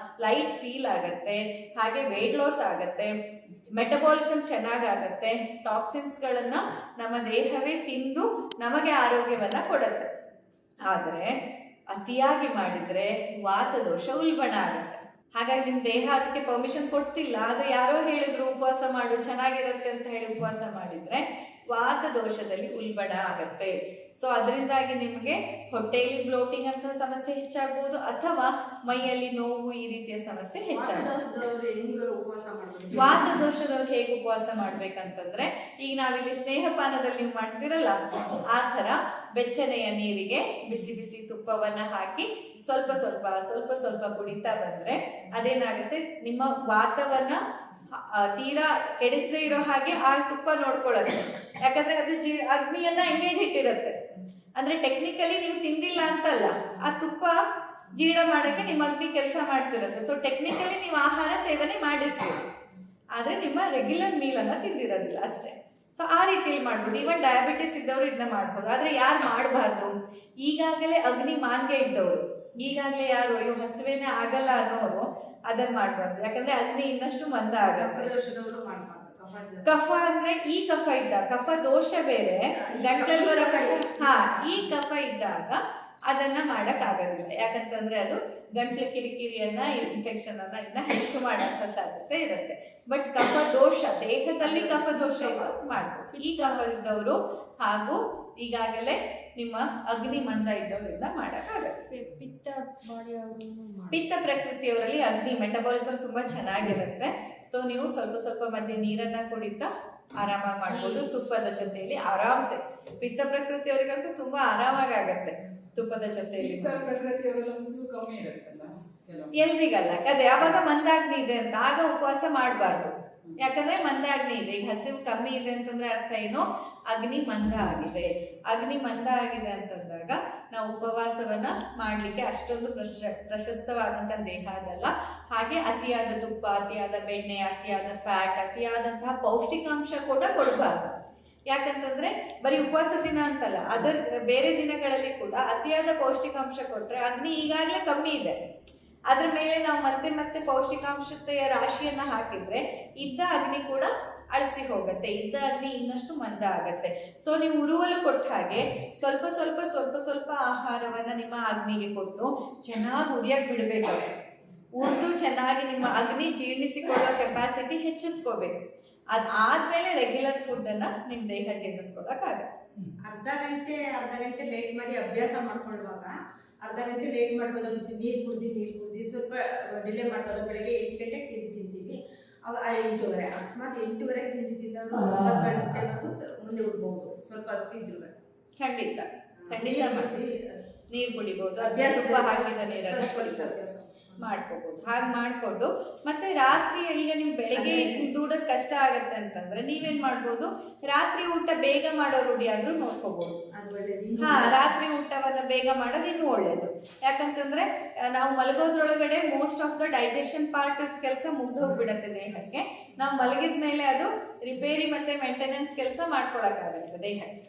ಲೈಟ್ ಫೀಲ್ ಆಗತ್ತೆ, ಹಾಗೆ ವೇಟ್ ಲಾಸ್ ಆಗತ್ತೆ, ಮೆಟಬಾಲಿಸಮ್ ಚೆನ್ನಾಗಾಗತ್ತೆ, ಟಾಕ್ಸಿನ್ಸ್ಗಳನ್ನ ನಮ್ಮ ದೇಹವೇ ತಿಂದು ನಮಗೆ ಆರೋಗ್ಯವನ್ನ ಕೊಡುತ್ತೆ. ಆದರೆ ಅತಿಯಾಗಿ ಮಾಡಿದ್ರೆ ವಾತದೋಷ ಉಲ್ಬಣ ಆಗುತ್ತೆ. ಹಾಗಾಗಿ ನಿಮ್ಮ ದೇಹ ಅದಕ್ಕೆ ಪರ್ಮಿಷನ್ ಕೊಡ್ತಿಲ್ಲ, ಆದರೆ ಯಾರೋ ಹೇಳಿದ್ರು ಉಪವಾಸ ಮಾಡು ಚೆನ್ನಾಗಿರುತ್ತೆ ಅಂತ ಹೇಳಿ ಉಪವಾಸ ಮಾಡಿದ್ರೆ ವಾತದೋಷದಲ್ಲಿ ಉಲ್ಬಣ ಆಗತ್ತೆ. ಸೊ ಅದರಿಂದಾಗಿ ನಿಮಗೆ ಹೊಟ್ಟೆಯಲ್ಲಿ ಬ್ಲೋಟಿಂಗ್ ಅಂತ ಸಮಸ್ಯೆ ಹೆಚ್ಚಾಗಬಹುದು, ಅಥವಾ ಮೈಯಲ್ಲಿ ನೋವು ಈ ರೀತಿಯ ಸಮಸ್ಯೆ ಹೆಚ್ಚಾಗಬಹುದು. ವಾತದೋಷದವ್ರು ಹೇಗೆ ಉಪವಾಸ ಮಾಡ್ಬೇಕಂತಂದ್ರೆ, ಈಗ ನಾವಿಲ್ಲಿ ಸ್ನೇಹಪಾನದಲ್ಲಿ ನೀವು ಮಾಡ್ತಿರಲ್ಲ ಆ ಥರ ಬೆಚ್ಚನೆಯ ನೀರಿಗೆ ಬಿಸಿ ಬಿಸಿ ತುಪ್ಪವನ್ನ ಹಾಕಿ ಸ್ವಲ್ಪ ಸ್ವಲ್ಪ ಸ್ವಲ್ಪ ಸ್ವಲ್ಪ ಕುಡಿತಾ ಬಂದ್ರೆ ಅದೇನಾಗುತ್ತೆ, ನಿಮ್ಮ ವಾತವನ್ನ ತೀರಾ ಕೆಡಿಸದೇ ಇರೋ ಹಾಗೆ ಆ ತುಪ್ಪ ನೋಡ್ಕೊಳ್ಳುತ್ತೆ. ಯಾಕಂದ್ರೆ ಅದು ಅಗ್ನಿಯನ್ನ ಎಂಗೇಜ್ ಇಟ್ಟಿರುತ್ತೆ. ಅಂದ್ರೆ ಟೆಕ್ನಿಕಲಿ ನೀವು ತಿಂದಿಲ್ಲ ಅಂತಲ್ಲ, ಆ ತುಪ್ಪ ಜೀರ್ಣ ಮಾಡಕ್ಕೆ ನಿಮ್ಮ ಅಗ್ನಿ ಕೆಲಸ ಮಾಡ್ತಿರುತ್ತೆ. ಸೊ ಟೆಕ್ನಿಕಲಿ ನೀವು ಆಹಾರ ಸೇವನೆ ಮಾಡಿರ್ತೀರಿ, ಆದ್ರೆ ನಿಮ್ಮ ರೆಗ್ಯುಲರ್ ಮೀಲ್ ಅನ್ನ ತಿಂದಿರೋದಿಲ್ಲ ಅಷ್ಟೇ. ಸೊ ಆ ರೀತಿಯಲ್ಲಿ ಮಾಡ್ಬೋದು. ಈವನ್ ಡಯಾಬಿಟಿಸ್ ಇದ್ದವರು ಇದನ್ನ ಮಾಡ್ಬೋದು. ಆದ್ರೆ ಯಾರು ಮಾಡಬಾರ್ದು, ಈಗಾಗಲೇ ಅಗ್ನಿ ಮಾಂದ್ಯ ಇದ್ದವರು, ಈಗಾಗಲೇ ಯಾರು ಅಯ್ಯೋ ಹಸುವೇನೆ ಆಗಲ್ಲ ಅನ್ನೋರು ಅದನ್ನ ಮಾಡ್ಬಾರ್ದು. ಯಾಕಂದ್ರೆ ಅಗ್ನಿ ಇನ್ನಷ್ಟು ಮಂದ ಆಗುತ್ತೆ. ಕಫ ಅಂದ್ರೆ ಈ ಕಫ ಇದ್ದ ಕಫ ದೋಷ ಬೇರೆ, ಗಂಟಲು ಈ ಕಫ ಇದ್ದಾಗ ಅದನ್ನ ಮಾಡಕ್ ಆಗೋದಿಲ್ಲ. ಯಾಕಂತಂದ್ರೆ ಅದು ಗಂಟ್ಲು ಕಿರಿಕಿರಿಯನ್ನ ಇನ್ಫೆಕ್ಷನ್ ಅನ್ನ ಇದನ್ನ ಹೆಚ್ಚು ಮಾಡೋಂಥ ಸಾಧ್ಯತೆ ಇರುತ್ತೆ. ಬಟ್ ಕಫ ದೋಷ ದೇಹದಲ್ಲಿ ಕಫ ದೋಷ ಇದ್ದವ್ರು ಮಾಡ್ಬೋದು. ಈ ಕಫ ಇದ್ದವರು ಹಾಗೂ ಈಗಾಗಲೇ ನಿಮ್ಮ ಅಗ್ನಿ ಮಂದ ಇದ್ದವರಿಂದ ಮಾಡಕ್ಕಾಗತ್ತೆ. ಪಿತ್ತ ಪ್ರಕೃತಿಯವರಲ್ಲಿ ಅಗ್ನಿ ಮೆಟಬಾಲಿಸಮ್ ತುಂಬಾ ಚೆನ್ನಾಗಿರುತ್ತೆ. ಸೊ ನೀವು ಸ್ವಲ್ಪ ಸ್ವಲ್ಪ ಮಧ್ಯೆ ನೀರನ್ನ ಕುಡಿತಾ ಆರಾಮಾಗಿ ಮಾಡ್ಬೋದು. ತುಪ್ಪದ ಜೊತೆಯಲ್ಲಿ ಆರಾಮ್ಸೆ, ಪಿತ್ತ ಪ್ರಕೃತಿಯವರಿಗಂತೂ ತುಂಬಾ ಆರಾಮಾಗಿ ಆಗತ್ತೆ ತುಪ್ಪದ ಜೊತೆಯಲ್ಲಿ. ಎಲ್ರಿಗಲ್ಲ ಅದೇ, ಯಾವಾಗ ಮಂದಾಗ್ನಿ ಇದೆ ಅಂತ ಆಗ ಉಪವಾಸ ಮಾಡಬಾರ್ದು. ಯಾಕಂದ್ರೆ ಮಂದಾಗ್ನಿ ಇದೆ. ಈಗ ಹಸಿವು ಕಮ್ಮಿ ಇದೆ ಅಂತಂದ್ರೆ ಅರ್ಥ ಏನು, ಅಗ್ನಿ ಮಂದ ಆಗಿದೆ. ಅಗ್ನಿ ಮಂದ ಆಗಿದೆ ಅಂತಂದಾಗ ನಾವು ಉಪವಾಸವನ್ನ ಮಾಡ್ಲಿಕ್ಕೆ ಅಷ್ಟೊಂದು ಪ್ರಶಸ್ತವಾದಂತಹ ದೇಹ ಅದಲ್ಲ. ಹಾಗೆ ಅತಿಯಾದ ತುಪ್ಪ, ಅತಿಯಾದ ಬೆಣ್ಣೆ, ಅತಿಯಾದ ಫ್ಯಾಟ್, ಅತಿಯಾದಂತಹ ಪೌಷ್ಟಿಕಾಂಶ ಕೂಡ ಕೊಡಬಾರ್ದು. ಯಾಕಂತಂದ್ರೆ ಬರೀ ಉಪವಾಸ ದಿನ ಅಂತಲ್ಲ, ಅದರ ಬೇರೆ ದಿನಗಳಲ್ಲಿ ಕೂಡ ಅತಿಯಾದ ಪೌಷ್ಟಿಕಾಂಶ ಕೊಟ್ರೆ ಅಗ್ನಿ ಈಗಾಗಲೇ ಕಮ್ಮಿ ಇದೆ, ಅದ್ರ ಮೇಲೆ ನಾವು ಮತ್ತೆ ಮತ್ತೆ ಪೌಷ್ಟಿಕಾಂಶತೆಯ ರಾಶಿಯನ್ನ ಹಾಕಿದ್ರೆ ಇದ್ದ ಅಗ್ನಿ ಕೂಡ ಅಳಿಸಿ ಹೋಗುತ್ತೆ, ಇದ್ದ ಅಗ್ನಿ ಇನ್ನಷ್ಟು ಮಂದ ಆಗತ್ತೆ. ಸೊ ನೀವು ಉರುವಲು ಕೊಟ್ಟ ಹಾಗೆ ಸ್ವಲ್ಪ ಸ್ವಲ್ಪ ಸ್ವಲ್ಪ ಸ್ವಲ್ಪ ಆಹಾರವನ್ನ ನಿಮ್ಮ ಅಗ್ನಿಗೆ ಕೊಟ್ಟು ಚೆನ್ನಾಗಿ ಉರಿಯಕ್ಕೆ ಬಿಡಬೇಕು. ಉರಿದು ಚೆನ್ನಾಗಿ ನಿಮ್ಮ ಅಗ್ನಿ ಜೀರ್ಣಿಸಿಕೊಳ್ಳೋ ಕೆಪಾಸಿಟಿ ಹೆಚ್ಚಿಸ್ಕೋಬೇಕು. ಅದಾದ್ಮೇಲೆ ರೆಗ್ಯುಲರ್ ಫುಡ್ ಅನ್ನ ನಿಮ್ ದೇಹ ಜೀರ್ಣಿಸ್ಕೊಳಕ್ಕಾಗತ್ತೆ. ಅರ್ಧ ಗಂಟೆ ಲೇಟ್ ಮಾಡಿ ಅಭ್ಯಾಸ ಮಾಡ್ಕೊಳ್ಳುವಾಗ ಅರ್ಧ ಗಂಟೆ ಲೇಟ್ ಮಾಡ್ಬೋದು. ನೀರು ಕುಡ್ದು ಸ್ವಲ್ಪ ಡಿಲೇ ಮಾಡ್ಬೋದು. ಬೆಳಗ್ಗೆ 8 ಗಂಟೆಗೆ ತಿಂತೀವಿ, 8:30 ಅಕಸ್ಮಾತ್ 8:30 ತಿಂದಿದ್ದವರು 9 ಗಂಟೆವರೆಗೂ ಮುಂದೆ ಉಡ್ಬೋದು. ಸ್ವಲ್ಪ ಹಸಿದ್ರು ಖಂಡಿತ ಮಾಡ್ತೀವಿ. ನೀರು ಕುಡಿಬಹುದು, ತುಪ್ಪ ಹಾಕಿದ ನೀರನ್ನು ಕುಡಿಬಹುದು, ಮಾಡ್ಕೋಬಹುದು. ಹಾಗೆ ಮಾಡ್ಕೊಂಡು ಮತ್ತೆ ರಾತ್ರಿ, ಈಗ ನೀವು ಬೆಳಿಗ್ಗೆ ದೂಡೋದು ಕಷ್ಟ ಆಗತ್ತೆ ಅಂತಂದ್ರೆ ನೀವೇನ್ ಮಾಡ್ಬೋದು, ರಾತ್ರಿ ಊಟ ಬೇಗ ಮಾಡೋ ರೂಢಿ ಆದ್ರೂ ನೋಡ್ಕೋಬಹುದು. ರಾತ್ರಿ ಊಟವನ್ನ ಬೇಗ ಮಾಡೋದು ಇನ್ನೂ ಒಳ್ಳೇದು. ಯಾಕಂತಂದ್ರೆ ನಾವು ಮಲಗೋದ್ರೊಳಗಡೆ most of the digestion part ಕೆಲಸ ಮುಗ್ದು ಹೋಗ್ಬಿಡತ್ತೆ ದೇಹಕ್ಕೆ. ನಾವು ಮಲಗಿದ ಮೇಲೆ ಅದು ರಿಪೇರಿ ಮತ್ತೆ ಮೇಂಟೆನೆನ್ಸ್ ಕೆಲಸ ಮಾಡ್ಕೊಳಕ್ಕಾಗತ್ತೆ ದೇಹಕ್ಕೆ.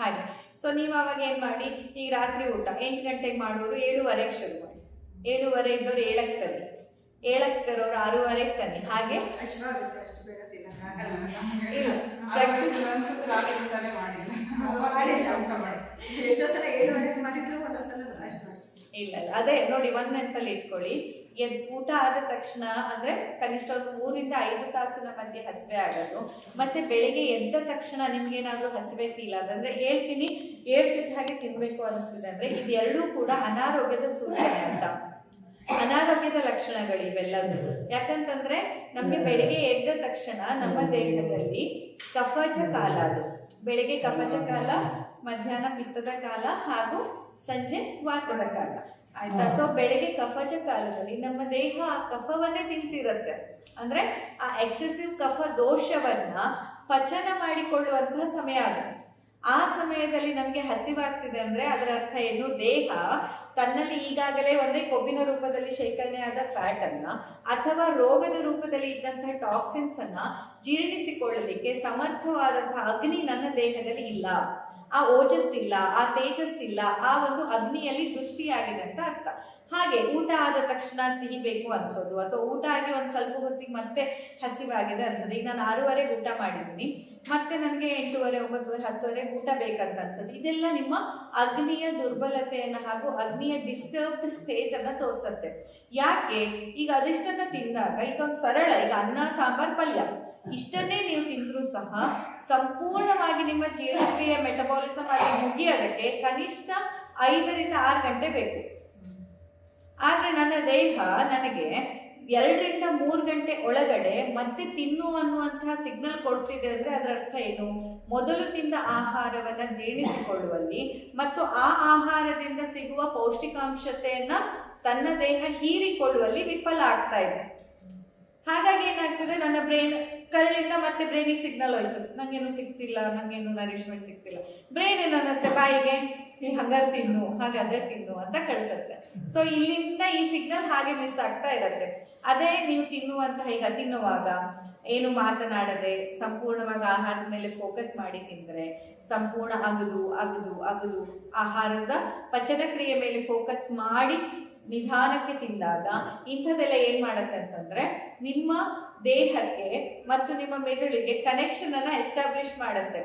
ಹಾಗೆ ಸೊ ನೀವು ಅವಾಗ ಏನ್ ಮಾಡಿ, ಈಗ ರಾತ್ರಿ ಊಟ 8 ಗಂಟೆಗೆ ಮಾಡೋರು 7:30 ಶುರು ಮಾಡಿ, 7:30 ಇದ್ದವ್ರು 7ಕ್ಕೆ ತನ್ನಿ, 7ಕ್ಕೆ ತರೋರು 6:30 ತನ್ನಿ. ಹಾಗೆ ಇಲ್ಲ ಅದೇ ನೋಡಿ, ಒಂದ್ ನೆನಪಲ್ಲಿ ಇಟ್ಕೊಳ್ಳಿ, ಊಟ ಆದ ತಕ್ಷಣ ಅಂದ್ರೆ ಕನಿಷ್ಠ ಒಂದು 3 ಇಂದ 5 ತಾಸಿನ ಮಧ್ಯೆ ಹಸಿವೆ ಆಗೋದು, ಮತ್ತೆ ಬೆಳಿಗ್ಗೆ ಎದ್ದ ತಕ್ಷಣ ನಿಮ್ಗೇನಾದ್ರೂ ಹಸಿವೆ ಫೀಲ್ ಆದ್ರೆ, ಅಂದ್ರೆ ಹೇಳ್ತಿದ್ದ ಹಾಗೆ ತಿನ್ಬೇಕು ಅನಿಸ್ತಿದೆ ಅಂದ್ರೆ, ಇದೆರಡೂ ಕೂಡ ಅನಾರೋಗ್ಯದ ಸೂಚನೆ ಅಂತ, ಅನಾರೋಗ್ಯದ ಲಕ್ಷಣಗಳು ಇವೆಲ್ಲದು. ಯಾಕಂತಂದ್ರೆ ನಮ್ಗೆ ಬೆಳಿಗ್ಗೆ ಎದ್ದ ತಕ್ಷಣ ನಮ್ಮ ದೇಹದಲ್ಲಿ ಕಫಜ ಕಾಲ, ಅದು ಬೆಳಿಗ್ಗೆ ಕಫಜ ಕಾಲ, ಮಧ್ಯಾಹ್ನ ಪಿತ್ತದ ಕಾಲ ಹಾಗೂ ಸಂಜೆ ವಾತದ ಕಾಲ, ಆಯ್ತಾ. ಸೊ ಬೆಳಿಗ್ಗೆ ಕಫಜ ಕಾಲದಲ್ಲಿ ನಮ್ಮ ದೇಹ ಆ ಕಫವನ್ನೇ ತಿಂತಿರತ್ತೆ. ಅಂದ್ರೆ ಆ ಎಕ್ಸೆಸಿವ್ ಕಫ ದೋಷವನ್ನ ಪಚನ ಮಾಡಿಕೊಳ್ಳುವಂತಹ ಸಮಯ ಅದು. ಆ ಸಮಯದಲ್ಲಿ ನಮಗೆ ಹಸಿವಾಗ್ತಿದೆ ಅಂದ್ರೆ ಅದರ ಅರ್ಥ ಏನು? ದೇಹ ತನ್ನಲ್ಲಿ ಈಗಾಗಲೇ ಒಂದೇ ಕೊಬ್ಬಿನ ರೂಪದಲ್ಲಿ ಶೇಖರಣೆ ಆದ ಫ್ಯಾಟ್ ಅನ್ನ ಅಥವಾ ರೋಗದ ರೂಪದಲ್ಲಿ ಇದ್ದಂತಹ ಟಾಕ್ಸಿನ್ಸ್ ಅನ್ನ ಜೀರ್ಣಿಸಿಕೊಳ್ಳಲಿಕ್ಕೆ ಸಮರ್ಥವಾದಂತಹ ಅಗ್ನಿ ನನ್ನ ದೇಹದಲ್ಲಿ ಇಲ್ಲ. ಆ ಓಜಸ್ ಇಲ್ಲ, ಆ ತೇಜಸ್ ಇಲ್ಲ, ಆ ಒಂದು ಅಗ್ನಿಯಲ್ಲಿ ದೃಷ್ಟಿಯಾಗಿದೆ ಅಂತ ಅರ್ಥ. ಹಾಗೆ ಊಟ ಆದ ತಕ್ಷಣ ಸಿಹಿ ಬೇಕು ಅನ್ಸೋದು, ಅಥವಾ ಊಟ ಆಗಿ ಒಂದು ಸ್ವಲ್ಪ ಹೊತ್ತಿಗೆ ಮತ್ತೆ ಹಸಿವಾಗಿದೆ ಅನ್ಸೋದು. ಈಗ ನಾನು 6:30 ಊಟ ಮಾಡಿದ್ದೀನಿ, ಮತ್ತೆ ನನಗೆ 8:30, 9:30, 10:00 ಊಟ ಬೇಕಂತ ಅನ್ಸೋದು. ಇದೆಲ್ಲ ನಿಮ್ಮ ಅಗ್ನಿಯ ದುರ್ಬಲತೆಯನ್ನು ಹಾಗೂ ಅಗ್ನಿಯ ಡಿಸ್ಟರ್ಬ್ಡ್ ಸ್ಟೇಟ್ ಅನ್ನ ತೋರಿಸುತ್ತೆ. ಯಾಕೆ? ಈಗ ಅದಿಷ್ಟನ್ನ ತಿಂದಾಗ ಈಗ ಒಂದು ಸರಳ, ಈಗ ಅನ್ನ ಸಾಂಬಾರ್ ಪಲ್ಯ ಇಷ್ಟನ್ನೇ ನೀವು ತಿಂದರೂ ಸಹ ಸಂಪೂರ್ಣವಾಗಿ ನಿಮ್ಮ ಜೀರ್ಣಕ್ರಿಯೆ ಮೆಟಬಾಲಿಸಮ್ ಆಗಿ ಮುಗಿಯೋದಕ್ಕೆ ಕನಿಷ್ಠ 5 ರಿಂದ 6 ಗಂಟೆ ಬೇಕು. ಆದರೆ ನನ್ನ ದೇಹ ನನಗೆ 2 ರಿಂದ 3 ಗಂಟೆ ಒಳಗಡೆ ಮತ್ತೆ ತಿನ್ನು ಅನ್ನುವಂತಹ ಸಿಗ್ನಲ್ ಕೊಡ್ತಿದೆ ಅಂದ್ರೆ ಅದರ ಅರ್ಥ ಏನು? ಮೊದಲು ತಿಂದ ಆಹಾರವನ್ನ ಜೀರ್ಣಿಸಿಕೊಳ್ಳುವಲ್ಲಿ ಮತ್ತು ಆ ಆಹಾರದಿಂದ ಸಿಗುವ ಪೌಷ್ಟಿಕಾಂಶತೆಯನ್ನ ತನ್ನ ದೇಹ ಹೀರಿಕೊಳ್ಳುವಲ್ಲಿ ವಿಫಲ ಆಗ್ತಾ ಇದೆ. ಹಾಗಾಗಿ ಏನಾಗ್ತದೆ, ನನ್ನ ಬ್ರೈನ್ ಕರಳಿಂದ ಮತ್ತೆ ಬ್ರೈನಿಗೆ ಸಿಗ್ನಲ್ ಹೋಯ್ತು, ನಂಗೇನು ಸಿಗ್ತಿಲ್ಲ, ನಂಗೇನು ನರಿಶ್ಮೆಂಟ್ ಸಿಗ್ತಿಲ್ಲ. ಬ್ರೈನ್ ಏನನ್ನತ್ತೆ, ಬಾಯಿಗೆ ಹಂಗಾರೆ ತಿನ್ನು, ಹಾಗಾದ್ರೆ ತಿನ್ನು ಅಂತ ಕಳಿಸುತ್ತೆ. ಸೊ ಇಲ್ಲಿಂದ ಈ ಸಿಗ್ನಲ್ ಹಾಗೆ ಮಿಸ್ ಆಗ್ತಾ ಇರತ್ತೆ. ಅದೇ ನೀವು ತಿನ್ನುವಂತಹ, ಈಗ ತಿನ್ನುವಾಗ ಏನು ಮಾತನಾಡದೆ ಸಂಪೂರ್ಣವಾಗಿ ಆಹಾರದ ಮೇಲೆ ಫೋಕಸ್ ಮಾಡಿ ತಿಂದರೆ, ಸಂಪೂರ್ಣ ಅಗದು ಅಗದು ಅಗದು ಆಹಾರದ ಪಚನ ಕ್ರಿಯೆ ಮೇಲೆ ಫೋಕಸ್ ಮಾಡಿ ನಿಧಾನಕ್ಕೆ ತಿಂದಾಗ ಇಂಥದ್ದೆಲ್ಲ ಏನ್ ಮಾಡತ್ತೆ ಅಂತಂದ್ರೆ ನಿಮ್ಮ ದೇಹಕ್ಕೆ ಮತ್ತು ನಿಮ್ಮ ಮೆದುಳಿಗೆ ಕನೆಕ್ಷನ್ ಅನ್ನ ಎಸ್ಟಾಬ್ಲಿಷ್ ಮಾಡುತ್ತೆ.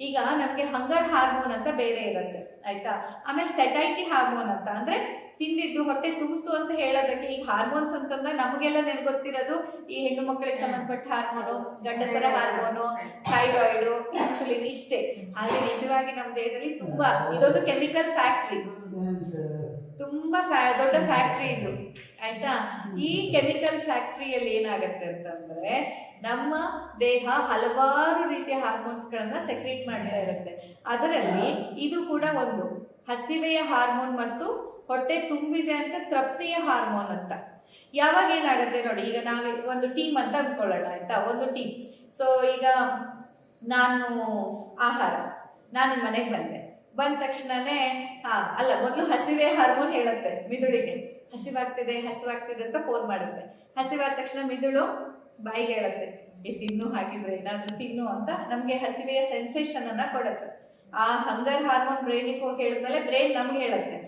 ಈಗ ನಮ್ಗೆ ಹಂಗರ್ ಹಾರ್ಮೋನ್ ಅಂತ ಬೇರೆ ಇರುತ್ತೆ, ಆಯ್ತಾ? ಆಮೇಲೆ ಸೆಟೈಟಿ ಹಾರ್ಮೋನ್ ಅಂತ ಅಂದ್ರೆ ತಿಂದಿದ್ದು ಹೊಟ್ಟೆ ತುಂಬಿತು ಅಂತ ಹೇಳೋದಕ್ಕೆ. ಈಗ ಹಾರ್ಮೋನ್ಸ್ ಅಂತಂದ್ರೆ ನಮಗೆಲ್ಲ ಗೊತ್ತಿರೋದು ಈ ಹೆಣ್ಣು ಮಕ್ಕಳಿಗೆ ಸಂಬಂಧಪಟ್ಟ ಹಾರ್ಮೋನು, ಗಂಡಸರ ಹಾರ್ಮೋನು, ಥೈರಾಯ್ಡು, ಇನ್ಸುಲಿನ್ ಇಷ್ಟೇ. ಆದ್ರೆ ನಿಜವಾಗಿ ನಮ್ಮ ದೇಹದಲ್ಲಿ ತುಂಬಾ ಇದೊಂದು ಕೆಮಿಕಲ್ ಫ್ಯಾಕ್ಟ್ರಿ, ತುಂಬಾ ದೊಡ್ಡ ಫ್ಯಾಕ್ಟ್ರಿ ಇದು, ಆಯ್ತಾ? ಈ ಕೆಮಿಕಲ್ ಫ್ಯಾಕ್ಟ್ರಿಯಲ್ಲಿ ಏನಾಗತ್ತೆ ಅಂತಂದ್ರೆ ನಮ್ಮ ದೇಹ ಹಲವಾರು ರೀತಿಯ ಹಾರ್ಮೋನ್ಸ್ಗಳನ್ನ ಸೆಕ್ರೀಟ್ ಮಾಡ್ತಾ ಇರುತ್ತೆ. ಅದರಲ್ಲಿ ಇದು ಕೂಡ ಒಂದು ಹಸಿವೆಯ ಹಾರ್ಮೋನ್ ಮತ್ತು ಹೊಟ್ಟೆ ತುಂಬಿದೆ ಅಂತ ತೃಪ್ತಿಯ ಹಾರ್ಮೋನ್ ಅಂತ. ಯಾವಾಗ ಏನಾಗುತ್ತೆ ನೋಡಿ, ಈಗ ನಾವು ಒಂದು ಟೀಮ್ ಅಂತ ಅಂದ್ಕೊಳ್ಳೋಣ, ಆಯ್ತಾ? ಒಂದು ಟೀಮ್. ಸೊ ಈಗ ನಾನು ಮನೆಗೆ ಬಂದ ತಕ್ಷಣನೇ ಅಲ್ಲ, ಮೊದಲು ಹಸಿವೆ ಹಾರ್ಮೋನ್ ಹೇಳುತ್ತೆ ಮಿದುಳಿಗೆ, ಹಸಿವಾಗ್ತಿದೆ ಅಂತ ಫೋನ್ ಮಾಡುತ್ತೆ. ಹಸಿವಾದ ತಕ್ಷಣ ಮಿದುಳು ಬಾಯಿಗೆ ಹೇಳುತ್ತೆ, ತಿನ್ನು, ಹಾಗಿದ್ರೆ ಏನಾದ್ರೂ ತಿನ್ನು ಅಂತ ನಮ್ಗೆ ಹಸಿವೆಯ ಸೆನ್ಸೇಷನ್ ಅನ್ನ ಕೊಡುತ್ತೆ. ಆ ಹಂಗರ್ ಹಾರ್ಮೋನ್ ಬ್ರೈನಿಗೆ ಹೋಗಿ ಹೇಳಿದ್ಮೇಲೆ ಬ್ರೈನ್ ನಮ್ಗೆ ಹೇಳುತ್ತೆ,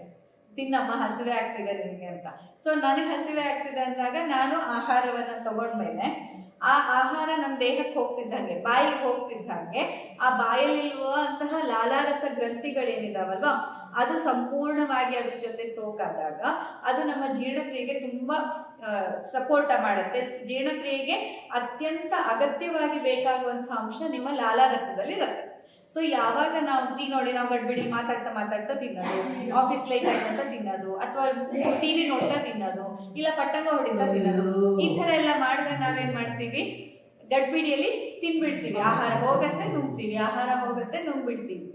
ತಿನ್ನಮ್ಮ, ಹಸಿವೆ ಆಗ್ತಿದೆ ನಿಮಗೆ ಅಂತ. ಸೊ ನನಗೆ ಹಸಿವೆ ಆಗ್ತಿದೆ ಅಂದಾಗ ನಾನು ಆಹಾರವನ್ನ ತಗೊಂಡ್ಮೇಲೆ ಆ ಆಹಾರ ನನ್ನ ದೇಹಕ್ಕೆ ಹೋಗ್ತಿದ್ದಂಗೆ, ಬಾಯಿಗೆ ಹೋಗ್ತಿದ್ದಂಗೆ, ಆ ಬಾಯಲ್ಲಿರುವಂತಹ ಲಾಲಾರಸ ಗ್ರಂಥಿಗಳೇನಿದಾವಲ್ವಾ ಅದು ಸಂಪೂರ್ಣವಾಗಿ ಅದ್ರ ಜೊತೆ ಸೋಕಾದಾಗ ಅದು ನಮ್ಮ ಜೀರ್ಣಕ್ರಿಯೆಗೆ ತುಂಬಾ ಸಪೋರ್ಟ್ ಮಾಡುತ್ತೆ. ಜೀರ್ಣಕ್ರಿಯೆಗೆ ಅತ್ಯಂತ ಅಗತ್ಯವಾಗಿ ಬೇಕಾಗುವಂತಹ ಅಂಶ ನಿಮ್ಮ ಲಾಲಾರಸದಲ್ಲಿ ಇರುತ್ತೆ. ಸೊ ಯಾವಾಗ ನಾವು ನೋಡಿ, ನಾವು ಗಡ್ಬಿಡಿ ಮಾತಾಡ್ತಾ ತಿನ್ನೋದು, ಆಫೀಸ್ ಲೈಟ್ ಆಯ್ತಂತ ತಿನ್ನೋದು, ಅಥವಾ ಟಿವಿ ನೋಡ್ತಾ ತಿನ್ನೋದು, ಇಲ್ಲ ಪಟ್ಟಂಗ ಹೊಡಿತಾ ತಿನ್ನೋದು, ಈ ತರ ಎಲ್ಲ ಮಾಡಿದ್ರೆ ನಾವೇನ್ ಮಾಡ್ತೀವಿ, ಗಡ್ಬಿಡಿಯಲ್ಲಿ ತಿನ್ಬಿಡ್ತೀವಿ. ಆಹಾರ ಹೋಗತ್ತೆ ನುಂಗ್ತೀವಿ, ಆಹಾರ ಹೋಗತ್ತೆ ನುಂಗ್ಬಿಡ್ತೀವಿ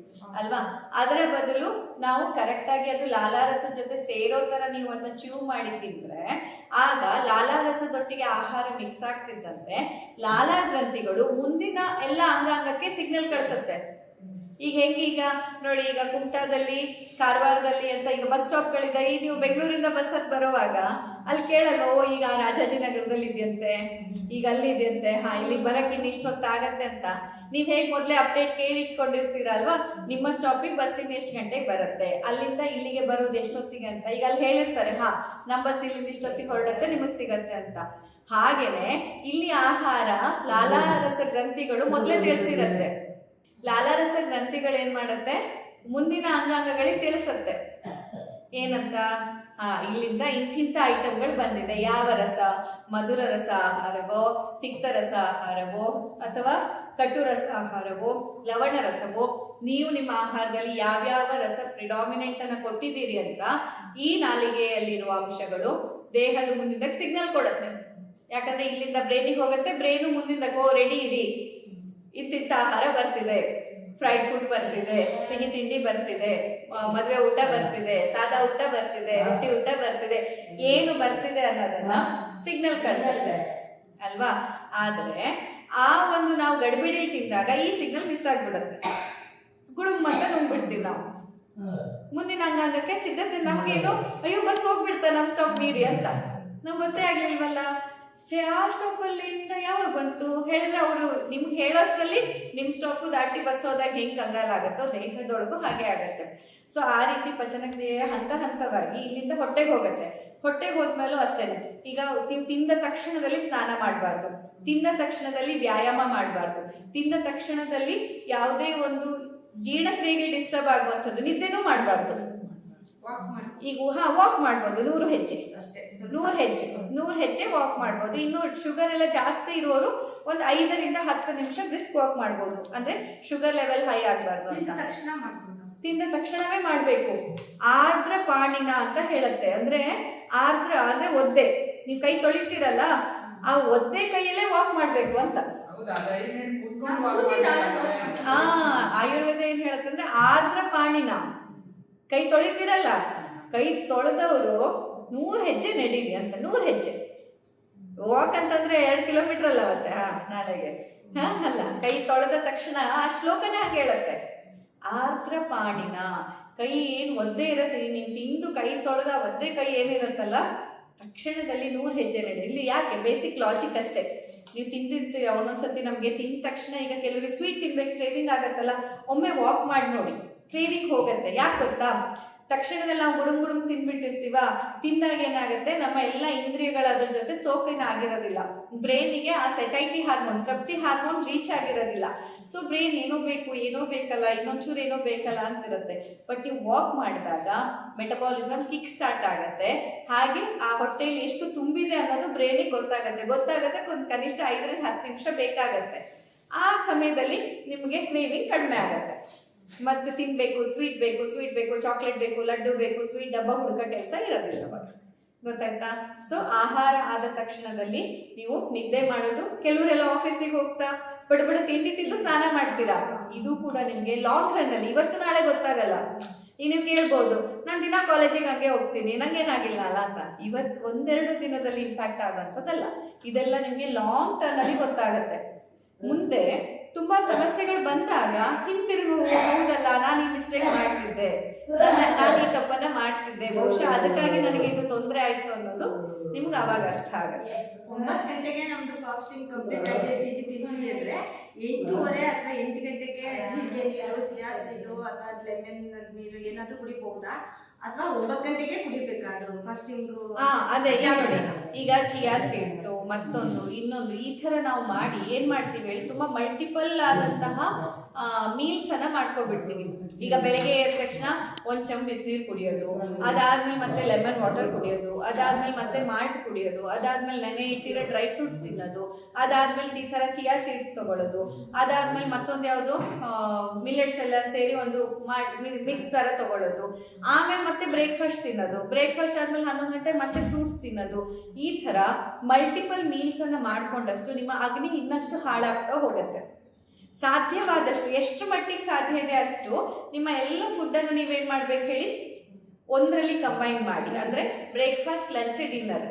ಅಲ್ವಾ? ಅದರ ಬದಲು ನಾವು ಕರೆಕ್ಟಾಗಿ ಅದು ಲಾಲಾರಸದ ಜೊತೆ ಸೇರೋ ತರ ನೀವು ಅದನ್ನ ಚ್ಯೂ ಮಾಡಿ ತಿಂದ್ರೆ ಆಗ ಲಾಲಾರಸದೊಟ್ಟಿಗೆ ಆಹಾರ ಮಿಕ್ಸ್ ಆಗ್ತಿದ್ದಂತೆ ಲಾಲಾ ಗ್ರಂಥಿಗಳು ಮುಂದಿನ ಎಲ್ಲ ಅಂಗಾಂಗಕ್ಕೆ ಸಿಗ್ನಲ್ ಕಳಿಸುತ್ತೆ. ಈಗ ಹೆಂಗೀಗ ನೋಡಿ, ಈಗ ಕುಮಟಾದಲ್ಲಿ, ಕಾರವಾರದಲ್ಲಿ ಅಂತ ಈಗ ಬಸ್ ಸ್ಟಾಪ್ಗಳಿದೆ. ಈಗ ನೀವು ಬೆಂಗಳೂರಿಂದ ಬಸ್ ಹತ್ತು ಬರುವಾಗ ಅಲ್ಲಿ ಕೇಳಲ್ಲ, ಈಗ ರಾಜಾಜಿನಗರದಲ್ಲಿ ಇದೆಯಂತೆ, ಈಗ ಅಲ್ಲಿದೆಯಂತೆ, ಇಲ್ಲಿ ಬರಕ್ಕೆ ಇನ್ನು ಇಷ್ಟೊತ್ತಾಗತ್ತೆ ಅಂತ ನೀವು ಹೇಗೆ ಮೊದಲೇ ಅಪ್ಡೇಟ್ ಕೇಳಿ ಇಟ್ಕೊಂಡಿರ್ತೀರಲ್ವಾ, ನಿಮ್ಮ ಸ್ಟಾಪಿಗೆ ಬಸ್ಸಿನ ಎಷ್ಟು ಗಂಟೆಗೆ ಬರುತ್ತೆ, ಅಲ್ಲಿಂದ ಇಲ್ಲಿಗೆ ಬರೋದು ಎಷ್ಟೊತ್ತಿಗೆ ಅಂತ. ಈಗ ಅಲ್ಲಿ ಹೇಳಿರ್ತಾರೆ, ನಮ್ಮ ಬಸ್ ಇಲ್ಲಿಂದ ಇಷ್ಟೊತ್ತಿಗೆ ಹೊರಡತ್ತೆ, ನಿಮಗೆ ಸಿಗತ್ತೆ ಅಂತ. ಹಾಗೇನೆ ಇಲ್ಲಿ ಆಹಾರ ಲಾಲಾರಸ ಗ್ರಂಥಿಗಳು ಮೊದಲೇ ತಿಳಿಸಿರತ್ತೆ. ಲಾಲಾರಸ ಗ್ರಂಥಿಗಳು ಏನ್ ಮಾಡುತ್ತೆ, ಮುಂದಿನ ಅಂಗಾಂಗಗಳಿಗೆ ತಿಳಿಸುತ್ತೆ ಏನಂತ, ಇಲ್ಲಿಂದ ಇಂತಿಂಥ ಐಟಮ್ಗಳು ಬಂದಿದೆ. ಯಾವ ರಸ, ಮಧುರ ರಸ ಆಹಾರವೋ, ತಿಕ್ತರಸ ಆಹಾರವೋ, ಅಥವಾ ಕಟುರಸ ಆಹಾರವೋ, ಲವಣ ರಸವೋ, ನೀವು ನಿಮ್ಮ ಆಹಾರದಲ್ಲಿ ಯಾವ್ಯಾವ ರಸ ಪ್ರಿಡಾಮಿನೆಂಟ್ ಅನ್ನ ಕೊಟ್ಟಿದ್ದೀರಿ ಅಂತ ಈ ನಾಲಿಗೆಯಲ್ಲಿರುವ ಅಂಶಗಳು ದೇಹದ ಮುಂದಿನ ಸಿಗ್ನಲ್ ಕೊಡುತ್ತೆ. ಯಾಕಂದ್ರೆ ಇಲ್ಲಿಂದ ಬ್ರೈನಿಗೆ ಹೋಗುತ್ತೆ, ಬ್ರೈನು ಮುಂದಿಂದ ರೆಡಿ ಇರಿ, ಇಂತಿಂತ ಆಹಾರ ಬರ್ತಿದೆ, ಫ್ರೈಡ್ ಫುಡ್ ಬರ್ತಿದೆ, ಸಿಹಿ ತಿಂಡಿ ಬರ್ತಿದೆ, ಮದುವೆ ಊಟ ಬರ್ತಿದೆ, ಸಾದಾ ಊಟ ಬರ್ತಿದೆ, ರೊಟ್ಟಿ ಊಟ ಬರ್ತಿದೆ, ಏನು ಬರ್ತಿದೆ ಅನ್ನೋದನ್ನ ಸಿಗ್ನಲ್ ಕಳಿಸುತ್ತೆ ಅಲ್ವಾ? ಆದ್ರೆ ಆ ಒಂದು ನಾವು ಗಡಿಬಿಡಿಯಲ್ಲಿ ತಿಂದಾಗ ಈ ಸಿಗ್ನಲ್ ಮಿಸ್ ಆಗ್ಬಿಡುತ್ತೆ, ಗುಳುಮ್ ಅಂತ ನುಂಗ್ಬಿಡ್ತೀವಿ ನಾವು. ಮುಂದಿನ ಅಂಗಾಂಗಕ್ಕೆ ಸಿದ್ಧತೆ ನಮಗೇನು, ಅಯ್ಯೋ ಬಸ್ ಹೋಗ್ಬಿಡ್ತಾ ನಮ್ಮ ಸ್ಟಾಪ್ ಮೀರಿ ಅಂತ ನಮ್ಗೆ ಗೊತ್ತೇ ಆಗ್ಲಿಲ್ವಲ್ಲ. ಆ ಸ್ಟಾಪಲ್ಲಿಂದ ಯಾವಾಗ ಬಂತು ಹೇಳಿದ್ರೆ ಅವರು ನಿಮ್ಗೆ ಹೇಳೋಷ್ಟರಲ್ಲಿ ನಿಮ್ಮ ಸ್ಟಾಪು ದಾಟಿ ಬಸ್ ಹೋದಾಗ ಹೆಂಗೆ ಕಂಗಾಲ ಆಗುತ್ತೋ ದೇಹದೊಳಗೂ ಹಾಗೆ ಆಗುತ್ತೆ. ಸೊ ಆ ರೀತಿ ಪಚನ ಕ್ರಿಯೆ ಹಂತ ಹಂತವಾಗಿ ಇಲ್ಲಿಂದ ಹೊಟ್ಟೆಗೆ ಹೋಗುತ್ತೆ. ಹೊಟ್ಟೆಗೆ ಹೋದ್ಮೇಲೂ ಅಷ್ಟೇ, ಈಗ ನೀವು ತಿಂದ ತಕ್ಷಣದಲ್ಲಿ ಸ್ನಾನ ಮಾಡಬಾರ್ದು, ತಿಂದ ತಕ್ಷಣದಲ್ಲಿ ವ್ಯಾಯಾಮ ಮಾಡಬಾರ್ದು, ತಿಂದ ತಕ್ಷಣದಲ್ಲಿ ಯಾವುದೇ ಒಂದು ಜೀರ್ಣಕ್ರಿಯೆಗೆ ಡಿಸ್ಟರ್ಬ್ ಆಗುವಂಥದ್ದು ನಿದ್ದೆನೂ ಮಾಡಬಾರ್ದು. ಈಗ ವಾಕ್ ಮಾಡ್ಬೋದು 100 ಹೆಜ್ಜೆ, 100 ಹೆಜ್ಜೆ ವಾಕ್ ಮಾಡ್ಬೋದು. ಇನ್ನು ಶುಗರ್ ಎಲ್ಲ ಜಾಸ್ತಿ ಇರೋರು ಒಂದು 5 ರಿಂದ 10 ನಿಮಿಷ ಬ್ರಿಸ್ಕ್ ವಾಕ್ ಮಾಡ್ಬೋದು, ಅಂದ್ರೆ ಶುಗರ್ ಲೆವೆಲ್ ಹೈ ಆಗಬಾರ್ದು ಅಂತ. ತಿಂದ ತಕ್ಷಣವೇ ಮಾಡಬೇಕು. ಆರ್ದ್ರ ಪಾಣಿನ ಅಂತ ಹೇಳುತ್ತೆ, ಅಂದ್ರೆ ಆರ್ದ್ರ ಅಂದ್ರೆ ಒದ್ದೆ, ನೀವು ಕೈ ತೊಳಿತೀರಲ್ಲ ಆ ಒದ್ದೆ ಕೈಯಲ್ಲೇ ವಾಕ್ ಮಾಡ್ಬೇಕು ಅಂತ. ಆಯುರ್ವೇದ ಏನ್ ಹೇಳುತ್ತೆ ಅಂದ್ರೆ ಆರ್ದ್ರ ಪಾಣಿನ, ಕೈ ತೊಳಿತೀರಲ್ಲ ಕೈ ತೊಳೆದವರು 100 ಹೆಜ್ಜೆ ನಡೀರಿ ಅಂತ. 100 ಹೆಜ್ಜೆ ವಾಕ್ ಅಂತಂದ್ರೆ 2 ಕಿಲೋಮೀಟರ್ ಅಲ್ಲ ಅವತ್ತೆ ನಾಳೆಗೆ ಅಲ್ಲ, ಕೈ ತೊಳೆದ ತಕ್ಷಣ ಆ ಶ್ಲೋಕನೇ ಹಾಗೆ ಹೇಳುತ್ತೆ. ಆರ್ದ್ರ ಪಾಣಿನ, ಕೈ ಏನು ಒದ್ದೆ ಇರುತ್ತೆ, ನೀವು ತಿಂದು ಕೈ ತೊಳೆದ ಒದ್ದೆ ಕೈ ಏನಿರುತ್ತಲ್ಲ ತಕ್ಷಣದಲ್ಲಿ 100 ಹೆಜ್ಜೆ ನಡಿ. ಇಲ್ಲಿ ಯಾಕೆ ಬೇಸಿಕ್ ಲಾಜಿಕ್ ಅಷ್ಟೇ. ನೀವು ತಿಂದಿರ್ತೀರಿ ಒಂದೊಂದ್ಸತಿ ನಮಗೆ ತಿಂದ ತಕ್ಷಣ, ಈಗ ಕೆಲವರಿಗೆ ಸ್ವೀಟ್ ತಿನ್ಬೇಕು ಕ್ರೇವಿಂಗ್ ಆಗತ್ತಲ್ಲ, ಒಮ್ಮೆ ವಾಕ್ ಮಾಡಿ ನೋಡಿ ಕ್ರೇವಿಂಗ್ ಹೋಗುತ್ತೆ. ಯಾಕೆ ಗೊತ್ತಾ, ತಕ್ಷಣದಲ್ಲಿ ನಾವು ಗುಡುಮ್ ತಿನ್ಬಿಟ್ಟಿರ್ತೀವ, ತಿಂದಾಗ ಏನಾಗುತ್ತೆ ನಮ್ಮ ಎಲ್ಲ ಇಂದ್ರಿಯಗಳ ಅದ್ರ ಜೊತೆ ಸೋಕಿನ ಆಗಿರೋದಿಲ್ಲ, ಬ್ರೈನಿಗೆ ಆ ಸೆಟೈಟಿ ಹಾರ್ಮೋನ್ ತೃಪ್ತಿ ಹಾರ್ಮೋನ್ ರೀಚ್ ಆಗಿರೋದಿಲ್ಲ. ಸೊ ಬ್ರೈನ್ ಏನೋ ಬೇಕಲ್ಲ ಇನ್ನೊಂಚೂರು ಏನೋ ಬೇಕಲ್ಲ ಅಂತಿರುತ್ತೆ. ಬಟ್ ನೀವು ವಾಕ್ ಮಾಡಿದಾಗ ಮೆಟಬಾಲಿಸಮ್ ಕಿಕ್ ಸ್ಟಾರ್ಟ್ ಆಗುತ್ತೆ, ಹಾಗೆ ಆ ಹೊಟ್ಟೆಯಲ್ಲಿ ಎಷ್ಟು ತುಂಬಿದೆ ಅನ್ನೋದು ಬ್ರೈನಿಗೆ ಗೊತ್ತಾಗತ್ತೆ ಒಂದು ಕನಿಷ್ಠ 5 ರಿಂದ 10 ನಿಮಿಷ ಬೇಕಾಗತ್ತೆ. ಆ ಸಮಯದಲ್ಲಿ ನಿಮಗೆ ಕ್ರೇವಿಂಗ್ ಕಡಿಮೆ ಆಗುತ್ತೆ. ಮತ್ತೆ ತಿನ್ಬೇಕು, ಸ್ವೀಟ್ ಬೇಕು, ಚಾಕ್ಲೇಟ್ ಬೇಕು, ಲಡ್ಡು ಬೇಕು, ಸ್ವೀಟ್ ಡಬ್ಬ ಹುಡುಕ ಕೆಲಸ ಇರೋದಿಲ್ಲ ಅವಾಗ, ಗೊತ್ತಾಯ್ತಾ. ಸೊ ಆಹಾರ ಆದ ತಕ್ಷಣದಲ್ಲಿ ನೀವು ನಿದ್ದೆ ಮಾಡೋದು. ಕೆಲವರೆಲ್ಲ ಆಫೀಸಿಗೆ ಹೋಗ್ತಾ ಬಡ ತಿಂಡಿ ತಿಂದು ಸ್ನಾನ ಮಾಡ್ತೀರಾ, ಇದು ಕೂಡ ನಿಮ್ಗೆ ಲಾಂಗ್ ರನ್ ಅಲ್ಲಿ ಇವತ್ತು ನಾಳೆ ಗೊತ್ತಾಗಲ್ಲ. ಈಗ ನೀವು ಕೇಳ್ಬೋದು, ನಾನು ದಿನ ಕಾಲೇಜಿಗೆ ಹಂಗೆ ಹೋಗ್ತೀನಿ ನಂಗೇನಾಗಿಲ್ಲ ಅಲ್ಲ ಅಂತ. ಇವತ್ತು 1-2 ದಿನದಲ್ಲಿ ಇಂಪ್ಯಾಕ್ಟ್ ಆಗೋಂಥದ್ದಲ್ಲ, ಇದೆಲ್ಲ ನಿಮ್ಗೆ ಲಾಂಗ್ ಟರ್ನ್ ಅಲ್ಲಿ ಗೊತ್ತಾಗತ್ತೆ. ಮುಂದೆ ತುಂಬಾ ಸಮಸ್ಯೆಗಳು ಬಂದಾಗ ಹಿಂತಿರುಗಿ ಹೌದಲ್ಲ, ನಾನು ಈ ಮಿಸ್ಟೇಕ್ ಮಾಡ್ತಿದ್ದೆ, ನಾನು ಈ ತಪ್ಪನ್ನ ಮಾಡ್ತಿದ್ದೆ, ಬಹುಶಃ ಅದಕ್ಕಾಗಿ ನನಗೆ ಇದು ತೊಂದರೆ ಆಯ್ತು ಅನ್ನೋದು ನಿಮ್ಗೆ ಅವಾಗ ಅರ್ಥ ಆಗುತ್ತೆ. 9 ಗಂಟೆಗೆ ನಮ್ದು ಫಾಸ್ಟಿಂಗ್ ಕಂಪ್ಲೀಟ್ ಆಗಿ ತಿಂತೀವಿ ಅಂದ್ರೆ 8:30 ಅಥವಾ 8 ಗಂಟೆಗೆ ಜೀರಿಗೆ ನೀರು, ಚಿಯಾ ಸೀಡು ಅಥವಾ ಲೆಮನ್ ನೀರು ಏನಾದ್ರೂ ಕುಡಿಬಹುದಾ, ಅಥವಾ 9 ಗಂಟೆಗೆ ಕುಡಿಬೇಕಾದ್ರು ಫಾಸ್ಟಿಂಗ್? ಅದೇ ನೋಡಿ, ಈಗ ಚಿಯಾ ಸೀಡ್ಸು ಮತ್ತೊಂದು ಇನ್ನೊಂದು ಈ ತರ ನಾವು ಮಾಡಿ ಏನ್ ಮಾಡ್ತೀವಿ ಹೇಳಿ, ತುಂಬಾ ಮಲ್ಟಿಪಲ್ ಆದಂತಹ ಮೀಲ್ಸ್ ಅನ್ನ ಮಾಡ್ಕೊಬಿಡ್ತೀವಿ. ಈಗ ಬೆಳಗ್ಗೆ ಎದ್ದ ತಕ್ಷಣ 1 ಚಮಚ ಬಿಸಿನೀರು ಕುಡಿಯೋದು, ಅದಾದ್ಮೇಲೆ ಮತ್ತೆ ಲೆಮನ್ ವಾಟರ್ ಕುಡಿಯೋದು, ಅದಾದ್ಮೇಲೆ ಮತ್ತೆ ಮಾಲ್ಟ್ ಕುಡಿಯೋದು, ಅದಾದ್ಮೇಲೆ ನೆನೆ ಇಟ್ಟಿರೋ ಡ್ರೈ ಫ್ರೂಟ್ಸ್ ತಿನ್ನೋದು, ಅದಾದ್ಮೇಲೆ ಈ ತರ ಚಿಯಾ ಸೀಡ್ಸ್ ತಗೊಳ್ಳೋದು, ಅದಾದ್ಮೇಲೆ ಮತ್ತೊಂದು ಯಾವುದು ಮಿಲೆಟ್ಸ್ ಎಲ್ಲ ಸೇರಿ ಒಂದು ಮಿಕ್ಸ್ ತರ ತಗೊಳ್ಳೋದು, ಆಮೇಲೆ ಮತ್ತೆ ಬ್ರೇಕ್ಫಾಸ್ಟ್ ತಿನ್ನೋದು, ಬ್ರೇಕ್ಫಾಸ್ಟ್ ಆದ್ಮೇಲೆ 11 ಗಂಟೆ ಮತ್ತೆ ಫ್ರೂಟ್ಸ್ ತಿನ್ನೋದು. ಈ ತರ ಮಲ್ಟಿಪಲ್ ಮೀಲ್ಸ್ ಅನ್ನ ಮಾಡ್ಕೊಂಡಷ್ಟು ನಿಮ್ಮ ಅಗ್ನಿ ಇನ್ನಷ್ಟು ಹಾಳಾಗ್ತಾ ಹೋಗುತ್ತೆ. ಸಾಧ್ಯವಾದಷ್ಟು ಎಷ್ಟು ಮಟ್ಟಿಗೆ ಸಾಧ್ಯ ಇದೆ ಅಷ್ಟು ನಿಮ್ಮ ಎಲ್ಲ ಫುಡ್ ಅನ್ನು ನೀವೇನ್ ಮಾಡ್ಬೇಕು ಹೇಳಿ, ಒಂದರಲ್ಲಿ ಕಂಬೈನ್ ಮಾಡಿ. ಅಂದ್ರೆ ಬ್ರೇಕ್ಫಾಸ್ಟ್, ಲಂಚ್, ಡಿನ್ನರ್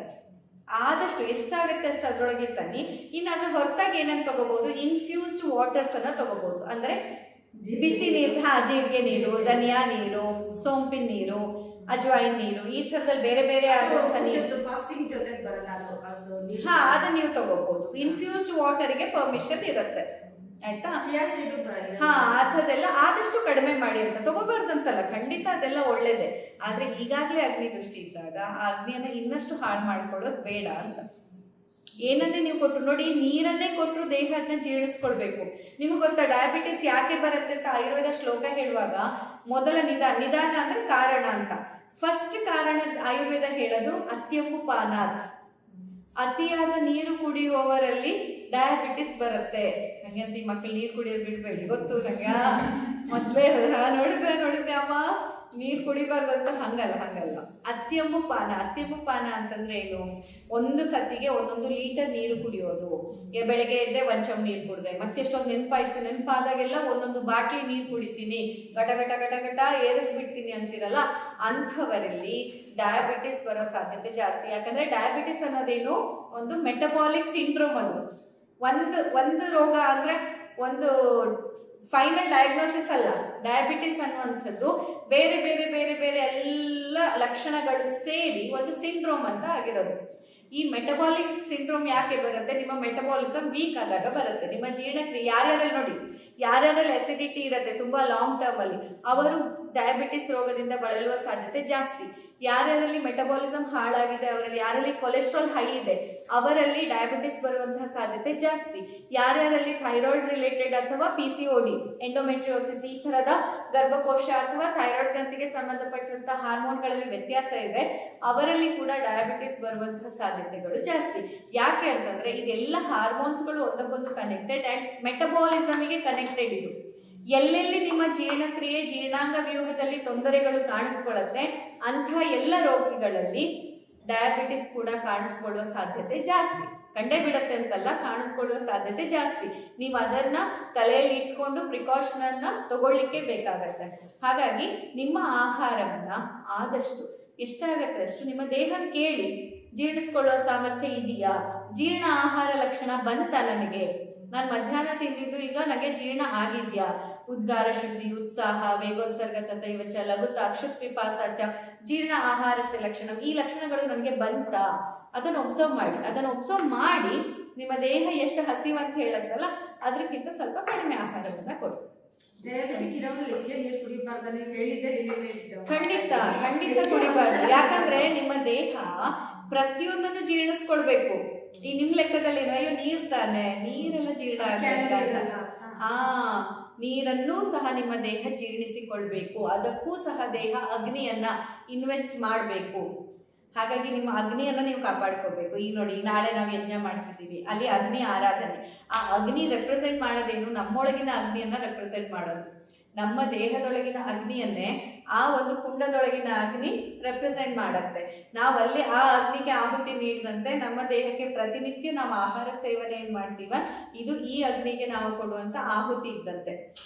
ಆದಷ್ಟು ಎಷ್ಟಾಗುತ್ತೆ ಅಷ್ಟು ಅದ್ರೊಳಗೆ ತನ್ನಿ. ಇನ್ನು ಅದ್ರ ಹೊರತಾಗಿ ಏನಂತ ತಗೋಬಹುದು, ಇನ್ಫ್ಯೂಸ್ಡ್ ವಾಟರ್ಸ್ ಅನ್ನ ತಗೋಬಹುದು. ಅಂದ್ರೆ ಬಿಸಿ ನೀರು, ಜೀರಿಗೆ ನೀರು, ಧನಿಯಾ ನೀರು, ಸೋಂಪಿನ ನೀರು, ಅಜ್ವೈನ್ ನೀರು, ಈ ತರದಲ್ಲಿ ಬೇರೆ ಬೇರೆ ಫಾಸ್ಟಿಂಗ್ ಜೊತೆ ಬರಲ್ಲ ಅದನ್ನ ನೀವು ತಗೋಬಹುದು. ಇನ್ಫ್ಯೂಸ್ಡ್ ವಾಟರ್ಗೆ ಪರ್ಮಿಷನ್ ಇರುತ್ತೆ, ಆಯ್ತಾ. ಅದೆಲ್ಲ ಆದಷ್ಟು ಕಡಿಮೆ ಮಾಡಿ ಅಂತ ತಗೋಬಾರ್ದಂತಲ್ಲ, ಖಂಡಿತ ಅದೆಲ್ಲ ಒಳ್ಳೇದೆ. ಆದ್ರೆ ಈಗಾಗಲೇ ಅಗ್ನಿ ದೃಷ್ಟಿ ಇದ್ದಾಗ ಆ ಅಗ್ನಿಯನ್ನ ಇನ್ನಷ್ಟು ಹಾಳು ಮಾಡ್ಕೊಳ್ಳೋದು ಬೇಡ ಅಂತ. ಏನನ್ನೇ ನೀವು ಕೊಟ್ಟರು ನೋಡಿ, ನೀರನ್ನೇ ಕೊಟ್ಟರು ದೇಹ ಅದನ್ನ ಜೀರ್ಣಿಸ್ಕೊಳ್ಬೇಕು. ನಿಮಗೆ ಗೊತ್ತಾ ಡಯಾಬಿಟಿಸ್ ಯಾಕೆ ಬರುತ್ತೆ ಅಂತ ಆಯುರ್ವೇದ ಶ್ಲೋಕ ಹೇಳುವಾಗ ಮೊದಲ ನಿಧಾನ ಅಂದ್ರೆ ಕಾರಣ ಅಂತ. ಫಸ್ಟ್ ಕಾರಣ ಆಯುರ್ವೇದ ಹೇಳೋದು ಅತ್ಯಂಬು ಪಾನಾತ್, ಅತಿಯಾದ ನೀರು ಕುಡಿಯುವವರಲ್ಲಿ ಡಯಾಬಿಟಿಸ್ ಬರುತ್ತೆ. ಹಂಗಂತ ಈ ಮಕ್ಕಳು ನೀರು ಕುಡಿಯೋದು ಬಿಡ್ಬೇಡಿ, ಗೊತ್ತು ನಂಗೆ. ಮೊದಲೇ ನೋಡಿದ್ದೆ ಅಮ್ಮ ನೀರು ಕುಡಿಬಾರ್ದಂತ. ಹಂಗಲ್ಲ. ಅತ್ಯಂಬು ಪಾನ ಅಂತಂದ್ರೆ ಏನು, ಒಂದು ಸತಿಗೆ 1 ಲೀಟರ್ ನೀರು ಕುಡಿಯೋದು. ಬೆಳಗ್ಗೆ ಎದ್ದೆ 1 ಚಮಚ ನೀರು ಕುಡಿದೆ, ಮತ್ತೆಷ್ಟೊಂದು ನೆನಪಾದಾಗೆಲ್ಲ 1 ಬಾಟ್ಲಿ ನೀರು ಕುಡಿತೀನಿ, ಗಟ ಏರಿಸ್ಬಿಡ್ತೀನಿ ಅಂತಿರಲ್ಲ, ಅಂಥವರಲ್ಲಿ ಡಯಾಬಿಟಿಸ್ ಬರೋ ಸಾಧ್ಯತೆ ಜಾಸ್ತಿ. ಯಾಕಂದ್ರೆ ಡಯಾಬಿಟಿಸ್ ಅನ್ನೋದೇನು ಒಂದು ಮೆಟಬಾಲಿಕ್ ಸಿಂಡ್ರೋಮ್, ಅದು ಒಂದು ರೋಗ ಅಂದರೆ ಒಂದು ಫೈನಲ್ ಡಯಾಗ್ನೋಸಿಸ್ ಅಲ್ಲ. ಡಯಾಬಿಟಿಸ್ ಅನ್ನುವಂಥದ್ದು ಬೇರೆ ಬೇರೆ ಬೇರೆ ಬೇರೆ ಎಲ್ಲ ಲಕ್ಷಣಗಳು ಸೇರಿ ಒಂದು ಸಿಂಡ್ರೋಮ್ ಅಂತ ಆಗಿರೋದು. ಈ ಮೆಟಬಾಲಿಕ್ ಸಿಂಡ್ರೋಮ್ ಯಾಕೆ ಬರುತ್ತೆ? ನಿಮ್ಮ ಮೆಟಬಾಲಿಸಮ್ ವೀಕ್ ಆದಾಗ ಬರುತ್ತೆ. ನಿಮ್ಮ ಜೀರ್ಣಕ್ರಿಯೆ ಯಾರ್ಯಾರಲ್ಲಿ ನೋಡಿ, ಯಾರ್ಯಾರಲ್ಲಿ ಅಸಿಡಿಟಿ ಇರುತ್ತೆ ತುಂಬ ಲಾಂಗ್ ಟರ್ಮಲ್ಲಿ, ಅವರು ಡಯಾಬಿಟಿಸ್ ರೋಗದಿಂದ ಬಳಲುವ ಸಾಧ್ಯತೆ ಜಾಸ್ತಿ. ಯಾರ್ಯಾರಲ್ಲಿ ಮೆಟಬಾಲಿಸಮ್ ಹಾಳಾಗಿದೆ, ಅವರಲ್ಲಿ ಯಾರಲ್ಲಿ ಕೊಲೆಸ್ಟ್ರಾಲ್ ಹೈ ಇದೆ, ಅವರಲ್ಲಿ ಡಯಾಬಿಟಿಸ್ ಬರುವಂತಹ ಸಾಧ್ಯತೆ ಜಾಸ್ತಿ. ಯಾರ್ಯಾರಲ್ಲಿ ಥೈರಾಯ್ಡ್ ರಿಲೇಟೆಡ್ ಅಥವಾ PCOD, ಎಂಡೋಮೆಟ್ರಿಯೋಸಿಸ್, ಈ ಥರದ ಗರ್ಭಕೋಶ ಅಥವಾ ಥೈರಾಯ್ಡ್ ಗ್ರಂಥಿಗೆ ಸಂಬಂಧಪಟ್ಟಂತಹ ಹಾರ್ಮೋನ್ಗಳಲ್ಲಿ ವ್ಯತ್ಯಾಸ ಇದೆ, ಅವರಲ್ಲಿ ಕೂಡ ಡಯಾಬಿಟಿಸ್ ಬರುವಂತಹ ಸಾಧ್ಯತೆಗಳು ಜಾಸ್ತಿ. ಯಾಕೆ ಅಂತಂದ್ರೆ ಇದೆಲ್ಲ ಹಾರ್ಮೋನ್ಸ್ಗಳು ಒಂದಕ್ಕೊಂದು ಕನೆಕ್ಟೆಡ್ ಅಂಡ್ ಮೆಟಬಾಲಿಸಮಿಗೆ ಕನೆಕ್ಟೆಡ್. ಇದು ಎಲ್ಲೆಲ್ಲಿ ನಿಮ್ಮ ಜೀರ್ಣಕ್ರಿಯೆ ಜೀರ್ಣಾಂಗ ವ್ಯೂಹದಲ್ಲಿ ತೊಂದರೆಗಳು ಕಾಣಿಸ್ಕೊಳ್ಳುತ್ತೆ ಅಂತಹ ಎಲ್ಲ ರೋಗಿಗಳಲ್ಲಿ ಡಯಾಬಿಟಿಸ್ ಕೂಡ ಕಾಣಿಸ್ಕೊಳ್ಳುವ ಸಾಧ್ಯತೆ ಜಾಸ್ತಿ. ಕಂಡೇ ಬಿಡುತ್ತೆ ಅಂತಲ್ಲ, ಕಾಣಿಸ್ಕೊಳ್ಳುವ ಸಾಧ್ಯತೆ ಜಾಸ್ತಿ. ನೀವು ಅದನ್ನ ತಲೆಯಲ್ಲಿ ಇಟ್ಕೊಂಡು ಪ್ರಿಕಾಷನ್ ಅನ್ನ ತಗೊಳ್ಳಿಕ್ಕೆ ಬೇಕಾಗತ್ತೆ. ಹಾಗಾಗಿ ನಿಮ್ಮ ಆಹಾರವನ್ನ ಆದಷ್ಟು ಎಷ್ಟಾಗತ್ತೆ ಅಷ್ಟು ನಿಮ್ಮ ದೇಹ ಕೇಳಿ, ಜೀರ್ಣಿಸ್ಕೊಳ್ಳುವ ಸಾಮರ್ಥ್ಯ ಇದೆಯಾ, ಜೀರ್ಣ ಆಹಾರ ಲಕ್ಷಣ ಬಂತ, ನನಗೆ ನಾನು ಮಧ್ಯಾಹ್ನ ತಿಂದಿದ್ದು ಈಗ ನನಗೆ ಜೀರ್ಣ ಆಗಿದ್ಯಾ, ಉದ್ಗಾರ ಶುದ್ಧಿ, ಉತ್ಸಾಹ, ವೇಗೋತ್ಸರ್ಗ ತಥೈವಚ, ಲಘುತ, ಅಕ್ಷುತ್ ಪಿಪಾಸಾಚ, ಜೀರ್ಣ ಆಹಾರಸ್ಯ ಲಕ್ಷಣ, ಈ ಲಕ್ಷಣಗಳು ನನಗೆ ಬಂತ, ಅದನ್ನು ಒಬ್ಸರ್ವ್ ಮಾಡಿ. ಅದನ್ನು ಒಬ್ಸರ್ವ್ ಮಾಡಿ ನಿಮ್ಮ ದೇಹ ಎಷ್ಟು ಹಸಿವು ಅಂತ ಹೇಳುತ್ತಲ್ಲ ಅದಕ್ಕಿಂತ ಸ್ವಲ್ಪ ಕಡಿಮೆ ಆಹಾರವನ್ನ ಕೊಡಿ. ಡಯಾಬಿಟಿಕ್ ಇರೋರು ಹೆಚ್ಚಿಗೆ ನೀರು ಕುಡಿಬಾರ್ದು, ನೀವು ಹೇಳಿದ್ದೆ ಖಂಡಿತ ಕುಡಿಬಾರ್ದು. ಯಾಕಂದ್ರೆ ನಿಮ್ಮ ದೇಹ ಪ್ರತಿಯೊಂದನ್ನು ಜೀರ್ಣಿಸ್ಕೊಳ್ಬೇಕು. ಈ ನಿಮ್ ಲೆಕ್ಕದಲ್ಲಿ ಅಯ್ಯೋ ನೀರ್ ತಾನೆ, ನೀರೆಲ್ಲ ಜೀರ್ಣ ಆಗಲ್ಲ. ನೀರನ್ನೂ ಸಹ ನಿಮ್ಮ ದೇಹ ಜೀರ್ಣಿಸಿಕೊಳ್ಬೇಕು. ಅದಕ್ಕೂ ಸಹ ದೇಹ ಅಗ್ನಿಯನ್ನ ಇನ್ವೆಸ್ಟ್ ಮಾಡಬೇಕು. ಹಾಗಾಗಿ ನಿಮ್ಮ ಅಗ್ನಿಯನ್ನ ನೀವು ಕಾಪಾಡ್ಕೋಬೇಕು. ಈಗ ನೋಡಿ, ನಾಳೆ ನಾವು ಯಜ್ಞ ಮಾಡ್ತಿದ್ದೀವಿ, ಅಲ್ಲಿ ಅಗ್ನಿ ಆರಾಧನೆ. ಆ ಅಗ್ನಿ ರೆಪ್ರೆಸೆಂಟ್ ಮಾಡೋದೇನು? ನಮ್ಮೊಳಗಿನ ಅಗ್ನಿಯನ್ನ ರೆಪ್ರೆಸೆಂಟ್ ಮಾಡೋದು. ನಮ್ಮ ದೇಹದೊಳಗಿನ ಅಗ್ನಿಯನ್ನೇ ಆ ಒಂದು ಕುಂಡದೊಳಗಿನ ಅಗ್ನಿ ರೆಪ್ರೆಸೆಂಟ್ ಮಾಡತ್ತೆ. ನಾವಲ್ಲಿ ಆ ಅಗ್ನಿಗೆ ಆಹುತಿ ನೀಡಿದಂತೆ ನಮ್ಮ ದೇಹಕ್ಕೆ ಪ್ರತಿನಿತ್ಯ ನಾವು ಆಹಾರ ಸೇವನೆ ಏನು ಮಾಡ್ತೀವ, ಇದು ಈ ಅಗ್ನಿಗೆ ನಾವು ಕೊಡುವಂಥ ಆಹುತಿ ಇದ್ದಂತೆ.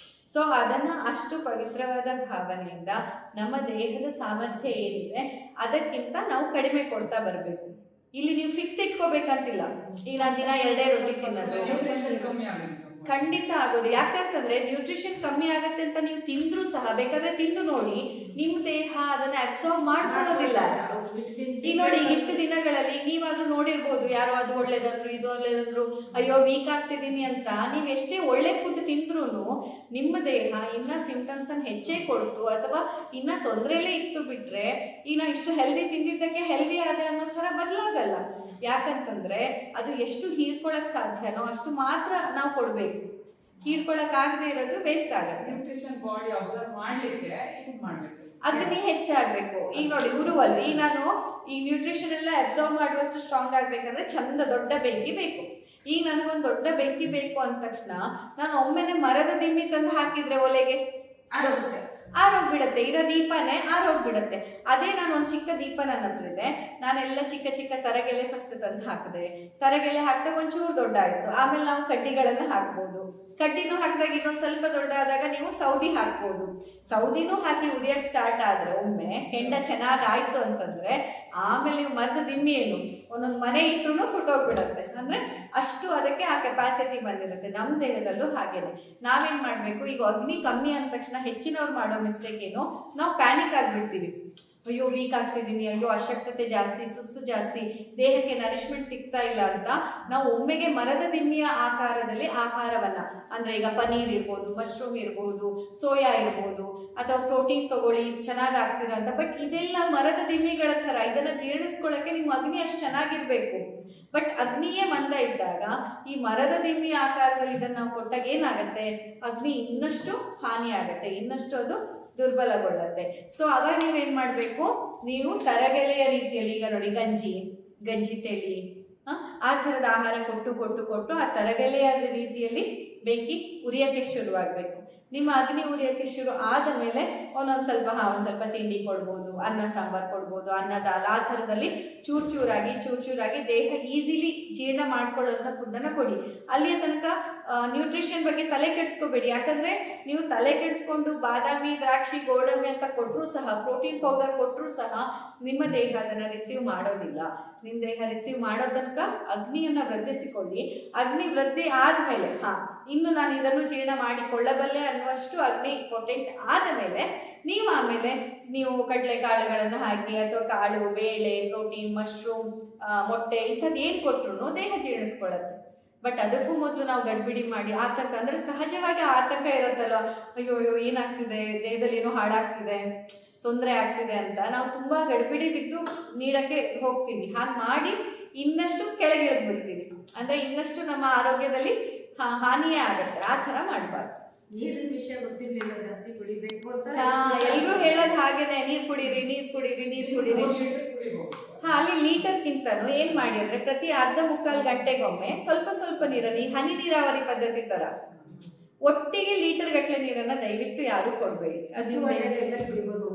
ಸೊ ಅದನ್ನು ಅಷ್ಟು ಪವಿತ್ರವಾದ ಭಾವನೆಯಿಂದ ನಮ್ಮ ದೇಹದ ಸಾಮರ್ಥ್ಯ ಏನಿದೆ ಅದಕ್ಕಿಂತ ನಾವು ಕಡಿಮೆ ಕೊಡ್ತಾ ಬರಬೇಕು. ಇಲ್ಲಿ ನೀವು ಫಿಕ್ಸ್ ಇಟ್ಕೋಬೇಕಂತಿಲ್ಲ, ಈಗ ನಾನು ದಿನ 2 ರೊಟ್ಟಿ ತಿನ್ನೋದು ಖಂಡಿತ ಆಗೋದು. ಯಾಕಂತಂದ್ರೆ ನ್ಯೂಟ್ರಿಷನ್ ಕಮ್ಮಿ ಆಗತ್ತೆ ಅಂತ ನೀವು ತಿಂದ್ರೂ ಸಹ ಬೇಕಾದ್ರೆ ತಿಂದು ನೋಡಿ, ನಿಮ್ಮ ದೇಹ ಅದನ್ನ ಅಬ್ಸಾರ್ಬ್ ಮಾಡ್ಕೊಳ್ಳೋದಿಲ್ಲ. ಈಗ ನೋಡಿ, ಈಗ ಇಷ್ಟು ದಿನಗಳಲ್ಲಿ ನೀವಾದ್ರೂ ನೋಡಿರ್ಬೋದು, ಯಾರೋ ಅದು ಒಳ್ಳೇದಂದ್ರು ಇದು ಒಳ್ಳೇದಂದ್ರು, ಅಯ್ಯೋ ವೀಕ್ ಆಗ್ತಿದ್ದೀನಿ ಅಂತ ನೀವು ಎಷ್ಟೇ ಒಳ್ಳೆ ಫುಡ್ ತಿಂದ್ರೂ ನಿಮ್ಮ ದೇಹ ಇನ್ನ ಸಿಂಪ್ಟಮ್ಸ್ ಅನ್ನು ಹೆಚ್ಚೇ ಕೊಡ್ತು ಅಥವಾ ಇನ್ನ ತೊಂದರೆಲೇ ಇತ್ತು ಬಿಟ್ರೆ, ಈಗ ಇಷ್ಟು ಹೆಲ್ದಿ ತಿಂದಿದ್ದಕ್ಕೆ ಹೆಲ್ದಿ ಆದ ಅನ್ನೋ ಥರ ಬದಲಾಗಲ್ಲ. ಯಾಕಂತಂದ್ರೆ ಅದು ಎಷ್ಟು ಹೀರ್ಕೊಳಕ್ ಸಾಧ್ಯನೋ ಅಷ್ಟು ಮಾತ್ರ ನಾವು ಕೊಡ್ಬೇಕು. ಹೀರ್ಕೊಳಕ್ ಆಗದೆ ಇರೋದು ವೇಸ್ಟ್ ಆಗುತ್ತೆ. ಬಾಡಿ ಅಬ್ಸರ್ವ್ ಮಾಡ್ಲಿಕ್ಕೆ ಅಗ್ನಿ ಹೆಚ್ಚಾಗಬೇಕು. ಈಗ ನೋಡಿ, ಉರುವಲ್ಲಿ ಈಗ ನಾನು ಈ ನ್ಯೂಟ್ರಿಷನ್ ಎಲ್ಲ ಅಬ್ಸರ್ವ್ ಮಾಡುವಷ್ಟು ಸ್ಟ್ರಾಂಗ್ ಆಗ್ಬೇಕಂದ್ರೆ ಚಂದ ದೊಡ್ಡ ಬೆಂಕಿ ಬೇಕು. ಈಗ ನನಗೊಂದು ದೊಡ್ಡ ಬೆಂಕಿ ಬೇಕು ಅಂದ ತಕ್ಷಣ ನಾನು ಒಮ್ಮೆನೆ ಮರದ ದಿಮ್ಮಿ ತಂದು ಹಾಕಿದ್ರೆ ಒಲೆಗೆ ಆರೋಗ್ಬಿಡತ್ತೆ. ಇರೋ ದೀಪನೇ ಆರೋಗ್ಬಿಡತ್ತೆ. ಅದೇ ನಾನು ಒಂದು ಚಿಕ್ಕ ದೀಪ ನನ್ನ ಹತ್ರ ಇದೆ, ನಾನೆಲ್ಲ ಚಿಕ್ಕ ಚಿಕ್ಕ ತರಗೆಲೆ ಫಸ್ಟ್ ತಂದು ಹಾಕಿದೆ. ತರಗೆಲೆ ಹಾಕಿದಾಗ ಒಂಚೂರು ದೊಡ್ಡ ಆಯಿತು, ಆಮೇಲೆ ನಾವು ಕಡ್ಡಿಗಳನ್ನು ಹಾಕ್ಬೋದು. ಕಡ್ಡಿನೂ ಹಾಕಿದಾಗ ಇನ್ನೊಂದು ಸ್ವಲ್ಪ ದೊಡ್ಡ ಆದಾಗ ನೀವು ಸೌದಿ ಹಾಕ್ಬೋದು. ಸೌದಿನೂ ಹಾಕಿ ಉರಿಯೋಕ್ಕೆ ಸ್ಟಾರ್ಟ್ ಆದರೆ ಒಮ್ಮೆ ಕೆಂಡ ಚೆನ್ನಾಗಿ ಆಯಿತು ಅಂತಂದರೆ ಆಮೇಲೆ ನೀವು ಮರದ ದಿಮ್ಮಿ ಏನು ಒಂದೊಂದು ಮನೆ ಇಟ್ಟರೂ ಸುಟ್ಟೋಗ್ಬಿಡತ್ತೆ. ಅಂದರೆ ಅಷ್ಟು ಅದಕ್ಕೆ ಆ ಕೆಪಾಸಿಟಿ ಬಂದಿರುತ್ತೆ. ನಮ್ಮ ದೇಹದಲ್ಲೂ ಹಾಗೇನೆ. ನಾವೇನು ಮಾಡಬೇಕು, ಈಗ ಅಗ್ನಿ ಕಮ್ಮಿ ಅಂದ ತಕ್ಷಣ ಹೆಚ್ಚಿನವ್ರು ಮಾಡೋ ಮಿಸ್ಟೇಕ್ ಏನು, ನಾವು ಪ್ಯಾನಿಕ್ ಆಗಿಬಿಡ್ತೀವಿ. ಅಯ್ಯೋ ವೀಕ್ ಆಗ್ತಿದ್ದೀನಿ, ಅಯ್ಯೋ ಅಶಕ್ತತೆ ಜಾಸ್ತಿ, ಸುಸ್ತು ಜಾಸ್ತಿ, ದೇಹಕ್ಕೆ ನರಿಶ್ಮೆಂಟ್ ಸಿಗ್ತಾ ಇಲ್ಲ ಅಂತ ನಾವು ಒಮ್ಮೆಗೆ ಮರದ ದಿಮ್ಮಿಯ ಆಕಾರದಲ್ಲಿ ಆಹಾರವನ್ನ, ಅಂದ್ರೆ ಈಗ ಪನೀರ್ ಇರ್ಬೋದು, ಮಶ್ರೂಮ್ ಇರ್ಬೋದು, ಸೋಯಾ ಇರ್ಬೋದು, ಅಥವಾ ಪ್ರೋಟೀನ್ ತಗೊಳ್ಳಿ ಚೆನ್ನಾಗಿ ಆಗ್ತೀರ ಅಂತ. ಬಟ್ ಇದೆಲ್ಲ ಮರದ ದಿಮ್ಮಿಗಳ ಥರ, ಇದನ್ನ ಜೀರ್ಣಿಸ್ಕೊಳ್ಳೋಕ್ಕೆ ನಿಮ್ಮ ಅಗ್ನಿ ಅಷ್ಟು ಚೆನ್ನಾಗಿರ್ಬೇಕು. ಬಟ್ ಅಗ್ನಿಯೇ ಮಂದ ಇದ್ದಾಗ ಈ ಮರದ ದಿಮ್ಮಿ ಆಕಾರದಲ್ಲಿ ಇದನ್ನು ನಾವು ಕೊಟ್ಟಾಗ ಏನಾಗುತ್ತೆ, ಅಗ್ನಿ ಇನ್ನಷ್ಟು ಹಾನಿ ಆಗುತ್ತೆ, ಇನ್ನಷ್ಟು ಅದು ದುರ್ಬಲಗೊಳ್ಳುತ್ತೆ. ಸೊ ಅವಾಗ ನೀವೇನು ಮಾಡಬೇಕು, ನೀವು ತರಗೆಲೆಯ ರೀತಿಯಲ್ಲಿ, ಈಗ ನೋಡಿ ಗಂಜಿ ತೆಳಿ ಆ ಥರದ ಆಹಾರ ಕೊಟ್ಟು ಕೊಟ್ಟು ಕೊಟ್ಟು ಆ ತರಗೆಲೆಯ ರೀತಿಯಲ್ಲಿ ಬೆಂಕಿ ಉರಿಯೋಕ್ಕೆ ಶುರುವಾಗಬೇಕು. ನಿಮ್ಮ ಅಗ್ನಿ ಉರಿಯೋಕ್ಕೆ ಶುರು ಆದ ಮೇಲೆ ಒಂದೊಂದು ಸ್ವಲ್ಪ ತಿಂಡಿ ಕೊಡ್ಬೋದು, ಅನ್ನ ಸಾಂಬಾರು ಕೊಡ್ಬೋದು, ಅನ್ನ ದಾಲ್ ಆ ಥರದಲ್ಲಿ ಚೂರಾಗಿ ದೇಹ ಈಸಿಲಿ ಜೀರ್ಣ ಮಾಡ್ಕೊಳ್ಳುವಂಥ ಫುಡ್ಡನ್ನು ಕೊಡಿ. ಅಲ್ಲಿಯ ತನಕ ನ್ಯೂಟ್ರಿಷನ್ ಬಗ್ಗೆ ತಲೆ ಕೆಡಿಸ್ಕೋಬೇಡಿ. ಯಾಕಂದರೆ ನೀವು ತಲೆ ಕೆಡಿಸ್ಕೊಂಡು ಬಾದಾಮಿ, ದ್ರಾಕ್ಷಿ, ಗೋಡಂಬಿ ಅಂತ ಕೊಟ್ಟರೂ ಸಹ, ಪ್ರೋಟೀನ್ ಪೌಡರ್ ಕೊಟ್ಟರೂ ಸಹ ನಿಮ್ಮ ದೇಹ ಅದನ್ನು ರಿಸೀವ್ ಮಾಡೋದಿಲ್ಲ. ನಿಮ್ಮ ದೇಹ ರಿಸೀವ್ ಮಾಡೋ ತನಕ ಅಗ್ನಿಯನ್ನು ವೃದ್ಧಿಸಿಕೊಳ್ಳಿ. ಅಗ್ನಿ ವೃದ್ಧಿ ಆದಮೇಲೆ ಇನ್ನು ನಾನು ಇದನ್ನು ಜೀರ್ಣ ಮಾಡಿಕೊಳ್ಳಬಲ್ಲೆ ಅನ್ನುವಷ್ಟು ಅಗ್ನಿ ಪೊಟೆಂಟ್ ಆದ ಮೇಲೆ ನೀವು ಕಡಲೆಕಾಳುಗಳನ್ನು ಹಾಕಿ ಅಥವಾ ಕಾಳು, ಬೇಳೆ, ಪ್ರೋಟೀನ್, ಮಶ್ರೂಮ್, ಮೊಟ್ಟೆ ಇಂಥದ್ದು ಏನು ಕೊಟ್ಟರು ದೇಹ ಜೀರ್ಣಿಸ್ಕೊಳ್ಳುತ್ತೆ. ಬಟ್ ಅದಕ್ಕೂ ಮೊದಲು ನಾವು ಗಡ್ಬಿಡಿ ಮಾಡಿ ಆತಂಕ, ಅಂದರೆ ಸಹಜವಾಗಿ ಆತಂಕ ಇರುತ್ತಲ್ವ, ಅಯ್ಯೋ ಏನಾಗ್ತಿದೆ, ದೇಹದಲ್ಲಿ ಏನೋ ಹಾಳಾಗ್ತಿದೆ, ತೊಂದರೆ ಆಗ್ತಿದೆ ಅಂತ ನಾವು ತುಂಬ ಗಡ್ಬಿಡಿ ಬಿಟ್ಟು ನೀಡಕ್ಕೆ ಹೋಗ್ತೀವಿ. ಹಾಗೆ ಮಾಡಿ ಇನ್ನಷ್ಟು ಕೆಳಗೆ ಇಳಿದ್ಬಿಡ್ತೀವಿ. ಅಂದರೆ ಇನ್ನಷ್ಟು ನಮ್ಮ ಆರೋಗ್ಯದಲ್ಲಿ ಹಾನಿಯೇ ಆಗುತ್ತೆ. ಆ ಥರ ಮಾಡಬಾರ್ದು. ನೀರಿನ ವಿಷಯ ಗೊತ್ತಿರ್ಲಿಲ್ಲ, ಜಾಸ್ತಿ ಕುಡಿಬೇಕು ಅಂತ ಎಲ್ಲರೂ ಹೇಳೋದು ಹಾಗೇನೆ, ನೀರು ಕುಡೀರಿ. 3 ಲೀಟರ್ ಕುಡಿಬಹುದು. ಅಲ್ಲಿ ಲೀಟರ್ಗಿಂತನೂ ಏನು ಮಾಡಿ ಅಂದರೆ ಪ್ರತಿ ಅರ್ಧ ಮುಕ್ಕಾಲು ಗಂಟೆಗೊಮ್ಮೆ ಸ್ವಲ್ಪ ನೀರನ್ನು, ಈ ಹನಿ ನೀರಾವರಿ ಪದ್ಧತಿ ಥರ ಒಟ್ಟಿಗೆ ಲೀಟರ್ ಗಟ್ಟಲೆ ನೀರನ್ನು ದಯವಿಟ್ಟು ಯಾರೂ ಕೊಡಬೇಡಿ. ಅದು ಕುಡಿಬೋದು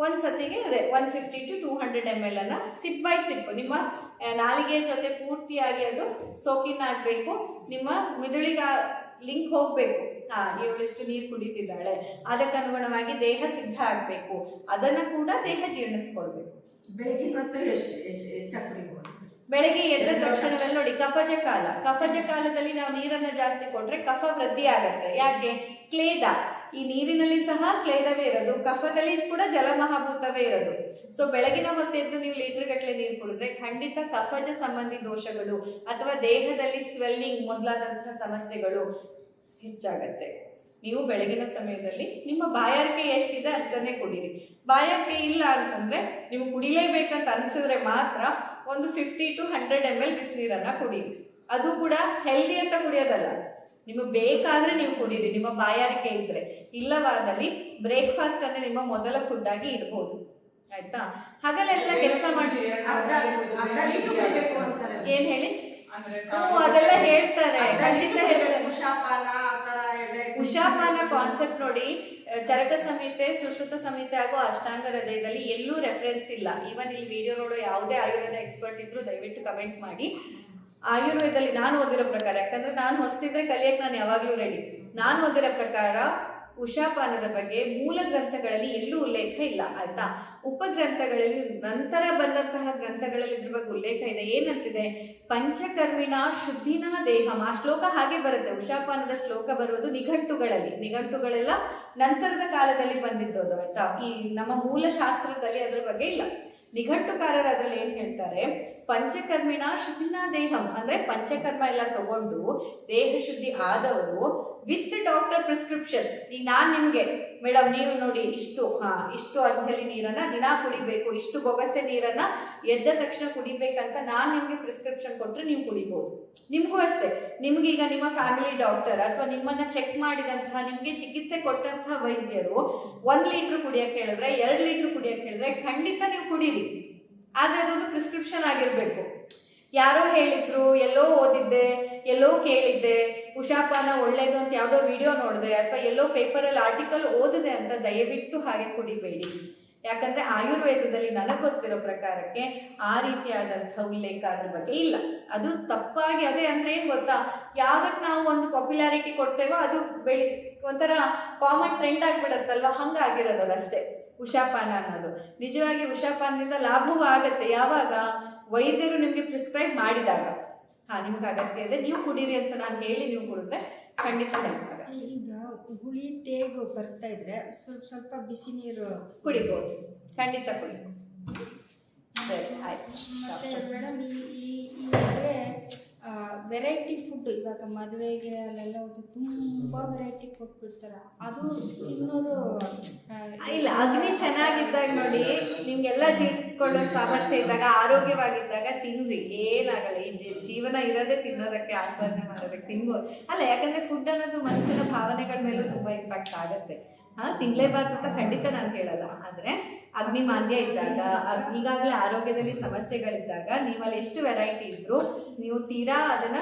ಒಂದ್ಸತಿಗೆ 150 to 200 ml ಅನ್ನ ಸಿಪ್ ಬೈ ಸಿಪ್ ನಿಮ್ಮ ನಾಲಿಗೆ ಜೊತೆ ಪೂರ್ತಿಯಾಗಿ ಅದು ಸೋಕಿನಾಗಬೇಕು. ನಿಮ್ಮ ಮಿದುಳಿಗೆ ಲಿಂಕ್ ಹೋಗಬೇಕು. ಇವಳಿಷ್ಟು ನೀರು ಕುಡಿತಿದ್ದಾಳೆ, ಅದಕ್ಕೆ ಅನುಗುಣವಾಗಿ ದೇಹ ಸಿದ್ಧ ಆಗಬೇಕು. ಅದನ್ನು ಕೂಡ ದೇಹ ಜೀರ್ಣಿಸ್ಕೊಳ್ಬೇಕು. ಬೆಳಗ್ಗೆ ಮತ್ತು ಹೆಚ್ಚಾಗಿ ಕುಡಿಬೋದು. ಬೆಳಗ್ಗೆ ಎದ್ದ ತಕ್ಷಣದಲ್ಲಿ ನೋಡಿ, ಕಫಜ ಕಾಲದಲ್ಲಿ ನಾವು ನೀರನ್ನು ಜಾಸ್ತಿ ಕೊಟ್ರೆ ಕಫ ವೃದ್ಧಿ ಆಗತ್ತೆ. ಯಾಕೆ? ಕ್ಲೇದ, ಈ ನೀರಿನಲ್ಲಿ ಸಹ ಕ್ಲೇದವೇ ಇರೋದು, ಕಫದಲ್ಲಿ ಕೂಡ ಜಲಮಹಾಭೂತವೇ ಇರೋದು. ಸೊ ಬೆಳಗಿನ ಹೊತ್ತೆದ್ದು ನೀವು ಲೀಟರ್ ಗಟ್ಟಲೆ ನೀರು ಕುಡಿದ್ರೆ ಖಂಡಿತ ಕಫಜ ಸಂಬಂಧಿ ದೋಷಗಳು ಅಥವಾ ದೇಹದಲ್ಲಿ ಸ್ವೆಲ್ಲಿಂಗ್ ಮೊದಲಾದಂತಹ ಸಮಸ್ಯೆಗಳು ಹೆಚ್ಚಾಗತ್ತೆ. ನೀವು ಬೆಳಗಿನ ಸಮಯದಲ್ಲಿ ನಿಮ್ಮ ಬಾಯಾರಿಕೆ ಎಷ್ಟಿದೆ ಅಷ್ಟನ್ನೇ ಕುಡೀರಿ. ಬಾಯಾರಿಕೆ ಇಲ್ಲ ಅಂತಂದರೆ ನೀವು ಕುಡಿಲೇಬೇಕಂತ ಅನಿಸಿದ್ರೆ ಮಾತ್ರ ಒಂದು 50 to 100 ml ಬಿಸಿನೀರನ್ನು ಕುಡೀರಿ. ಅದು ಕೂಡ ಹೆಲ್ದಿ ಅಂತ ಕುಡಿಯೋದಲ್ಲ, ನಿಮಗೆ ಬೇಕಾದರೆ ನೀವು ಕುಡೀರಿ ನಿಮ್ಮ ಬಾಯಾರಿಕೆ ಇದ್ದರೆ. ಇಲ್ಲವಾದಲ್ಲಿ ಬ್ರೇಕ್ಫಾಸ್ಟನ್ನು ನಿಮ್ಮ ಮೊದಲ ಫುಡ್ಡಾಗಿ ಇಡ್ಬೋದು. ಆಯಿತಾ? ಹಗಲೆಲ್ಲ ಕೆಲಸ ಮಾಡಿ ಏನು ಹೇಳಿ ಅದೆಲ್ಲ ಹೇಳ್ತಾರೆ, ಖಂಡಿತ ಹೇಳ್ತಾರೆ. ಉಷಾಪಾನ ಕಾನ್ಸೆಪ್ಟ್ ನೋಡಿ, ಚರಕ ಸಂಹಿತೆ, ಸುಶ್ರುತ ಸಂಹಿತೆ ಹಾಗೂ ಅಷ್ಟಾಂಗ ಹೃದಯದಲ್ಲಿ ಎಲ್ಲೂ ರೆಫರೆನ್ಸ್ ಇಲ್ಲ. ಈವನ್ ಇಲ್ಲಿ ವಿಡಿಯೋ ನೋಡೋ ಯಾವುದೇ ಆಯುರ್ವೇದ ಎಕ್ಸ್ಪರ್ಟ್ ಇದ್ರು ದಯವಿಟ್ಟು ಕಮೆಂಟ್ ಮಾಡಿ. ಆಯುರ್ವೇದದಲ್ಲಿ ನಾನು ಓದಿರೋ ಪ್ರಕಾರ, ಯಾಕಂದ್ರೆ ನಾನು ಹೊಸ್ತಿದ್ರೆ ಕಲಿಯಕ್ಕೆ ನಾನು ಯಾವಾಗಲೂ ರೆಡಿ. ನಾನು ಓದಿರೋ ಪ್ರಕಾರ ಉಷಾಪಾನದ ಬಗ್ಗೆ ಮೂಲ ಗ್ರಂಥಗಳಲ್ಲಿ ಎಲ್ಲೂ ಉಲ್ಲೇಖ ಇಲ್ಲ. ಆಯ್ತಾ? ಉಪಗ್ರಂಥಗಳಲ್ಲಿ ನಂತರ ಬಂದಂತಹ ಗ್ರಂಥಗಳಲ್ಲಿ ಇದ್ರ ಬಗ್ಗೆ ಉಲ್ಲೇಖ ಇದೆ. ಏನಂತಿದೆ? ಪಂಚಕರ್ಮಿಣ ಶುದ್ಧಿನಾ ದೇಹಂ. ಆ ಶ್ಲೋಕ ಹಾಗೆ ಬರುತ್ತೆ. ಉಷಾಪಾನದ ಶ್ಲೋಕ ಬರುವುದು ನಿಘಂಟುಗಳೆಲ್ಲ ನಂತರದ ಕಾಲದಲ್ಲಿ ಬಂದಿದ್ದು ಅದು. ಆಯ್ತಾ? ಈ ನಮ್ಮ ಮೂಲ ಶಾಸ್ತ್ರದಲ್ಲಿ ಅದ್ರ ಬಗ್ಗೆ ಇಲ್ಲ. ನಿಘಂಟುಕಾರರು ಅದರಲ್ಲಿ ಏನು ಹೇಳ್ತಾರೆ? ಪಂಚಕರ್ಮಿಣ ಶುದ್ಧಿನಾ ದೇಹಂ ಅಂದರೆ ಪಂಚಕರ್ಮ ಎಲ್ಲ ತಗೊಂಡು ದೇಹ ಶುದ್ಧಿ ಆದವರು ವಿತ್ ಡಾಕ್ಟರ್ ಪ್ರಿಸ್ಕ್ರಿಪ್ಷನ್. ಈಗ ನಾನು ನಿಮಗೆ ಮೇಡಮ್ ನೀವು ನೋಡಿ ಇಷ್ಟು ಅಂಜಲಿ ನೀರನ್ನು ದಿನ ಕುಡಿಬೇಕು, ಇಷ್ಟು ಬೊಗಸೆ ನೀರನ್ನು ಎದ್ದ ತಕ್ಷಣ ಕುಡಿಬೇಕಂತ ನಾನು ನಿಮಗೆ ಪ್ರಿಸ್ಕ್ರಿಪ್ಷನ್ ಕೊಟ್ಟರೆ ನೀವು ಕುಡಿಬೋದು. ನಿಮಗೂ ಅಷ್ಟೇ, ನಿಮಗೀಗ ನಿಮ್ಮ ಫ್ಯಾಮಿಲಿ ಡಾಕ್ಟರ್ ಅಥವಾ ನಿಮ್ಮನ್ನು ಚೆಕ್ ಮಾಡಿದಂತಹ ನಿಮಗೆ ಚಿಕಿತ್ಸೆ ಕೊಟ್ಟಂತಹ ವೈದ್ಯರು 1 ಲೀಟ್ರ್ ಕುಡಿಯೋಕ್ಕೆ ಹೇಳಿದ್ರೆ 2 ಲೀಟ್ರ್ ಕುಡಿಯೋಕ್ಕೆ ಹೇಳಿದ್ರೆ ಖಂಡಿತ ನೀವು ಕುಡೀರಿ. ಆದರೆ ಅದೊಂದು ಪ್ರಿಸ್ಕ್ರಿಪ್ಷನ್ ಆಗಿರಬೇಕು. ಯಾರೋ ಹೇಳಿದ್ರು, ಎಲ್ಲೋ ಓದಿದ್ದೆ, ಎಲ್ಲೋ ಕೇಳಿದ್ದೆ, ಉಷಾಪಾನ ಒಳ್ಳೇದು ಅಂತ ಯಾವುದೋ ವಿಡಿಯೋ ನೋಡಿದೆ ಅಥವಾ ಎಲ್ಲೋ ಪೇಪರಲ್ಲಿ ಆರ್ಟಿಕಲ್ ಓದಿದೆ ಅಂತ ದಯವಿಟ್ಟು ಹಾಗೆ ಕುಡಿಬೇಡಿ. ಯಾಕಂದರೆ ಆಯುರ್ವೇದದಲ್ಲಿ ನನಗೆ ಗೊತ್ತಿರೋ ಪ್ರಕಾರಕ್ಕೆ ಆ ರೀತಿಯಾದಂಥ ಉಲ್ಲೇಖ ಅದ್ರ ಬಗ್ಗೆ ಇಲ್ಲ. ಅದು ತಪ್ಪಾಗಿ, ಅದೇ ಅಂದರೆ ಏನು ಗೊತ್ತಾ, ಯಾವುದಕ್ಕೆ ನಾವು ಒಂದು ಪಾಪ್ಯುಲಾರಿಟಿ ಕೊಡ್ತೇವೋ ಅದು ಒಂಥರ ಕಾಮನ್ ಟ್ರೆಂಡ್ ಆಗಿಬಿಡುತ್ತಲ್ವ, ಹಂಗಾಗಿರೋದು ಅದಷ್ಟೇ. ಉಷಾಪಾನ ಅನ್ನೋದು ನಿಜವಾಗಿ ಉಷಾಪಾನದಿಂದ ಲಾಭವೂ ಆಗುತ್ತೆ. ಯಾವಾಗ? ವೈದ್ಯರು ನಿಮಗೆ ಪ್ರಿಸ್ಕ್ರೈಬ್ ಮಾಡಿದಾಗ. ನಿಮ್ಗೆ ಅಗತ್ಯ ಇದೆ ನೀವು ಕುಡೀರಿ ಅಂತ ನಾನು ಹೇಳಿ ನೀವು ಕುಡಿದ್ರೆ ಖಂಡಿತ ಹೆಲ್ಪ್ ಆಗುತ್ತೆ. ಈಗ ಹುಳಿ ತೇಗು ಬರ್ತಾ ಇದ್ರೆ ಸ್ವಲ್ಪ ಬಿಸಿ ನೀರು ಕುಡಿಬೋದು, ಖಂಡಿತ ಕುಡಿಬೋದು. ಸರಿ, ಆಯ್ತು. ಮತ್ತೆ ಮೇಡಮ್ ಈ ನಡುವೆ ವೆರೈಟಿ ಫುಡ್, ಇವಾಗ ಮದುವೆಗೆ ಅಲ್ಲೆಲ್ಲ ತುಂಬ ವೆರೈಟಿ ಕೊಟ್ಬಿಡ್ತಾರೆ, ಅದು ತಿನ್ನೋದು ಇಲ್ಲ. ಅಗ್ನಿ ಚೆನ್ನಾಗಿದ್ದಾಗ ನೋಡಿ, ನಿಮ್ಗೆಲ್ಲ ಜೀರ್ಣಿಸ್ಕೊಳ್ಳೋ ಸಾಮರ್ಥ್ಯ ಇದ್ದಾಗ, ಆರೋಗ್ಯವಾಗಿದ್ದಾಗ ತಿನ್ರಿ, ಏನಾಗಲ್ಲ. ಈ ಜೀವನ ಇರೋದೇ ತಿನ್ನೋದಕ್ಕೆ, ಆಸ್ವಾದನೆ ಮಾಡೋದಕ್ಕೆ, ತಿನ್ಬೋದು ಅಲ್ಲ. ಯಾಕಂದರೆ ಫುಡ್ ಅನ್ನೋದು ಮನಸ್ಸಿನ ಭಾವನೆಗಳ ಮೇಲೂ ತುಂಬ ಇಂಪ್ಯಾಕ್ಟ್ ಆಗುತ್ತೆ. ತಿನ್ನಲೇಬಾರ್ದು ಅಂತ ಖಂಡಿತ ನಾನು ಹೇಳಲ್ಲ. ಆದರೆ ಅಗ್ನಿ ಮಾಂದ್ಯ ಇದ್ದಾಗ, ಈಗಾಗಲೇ ಆರೋಗ್ಯದಲ್ಲಿ ಸಮಸ್ಯೆಗಳಿದ್ದಾಗ ನೀವಲ್ಲಿ ಎಷ್ಟು ವೆರೈಟಿ ಇದ್ದರೂ ನೀವು ತೀರಾ ಅದನ್ನು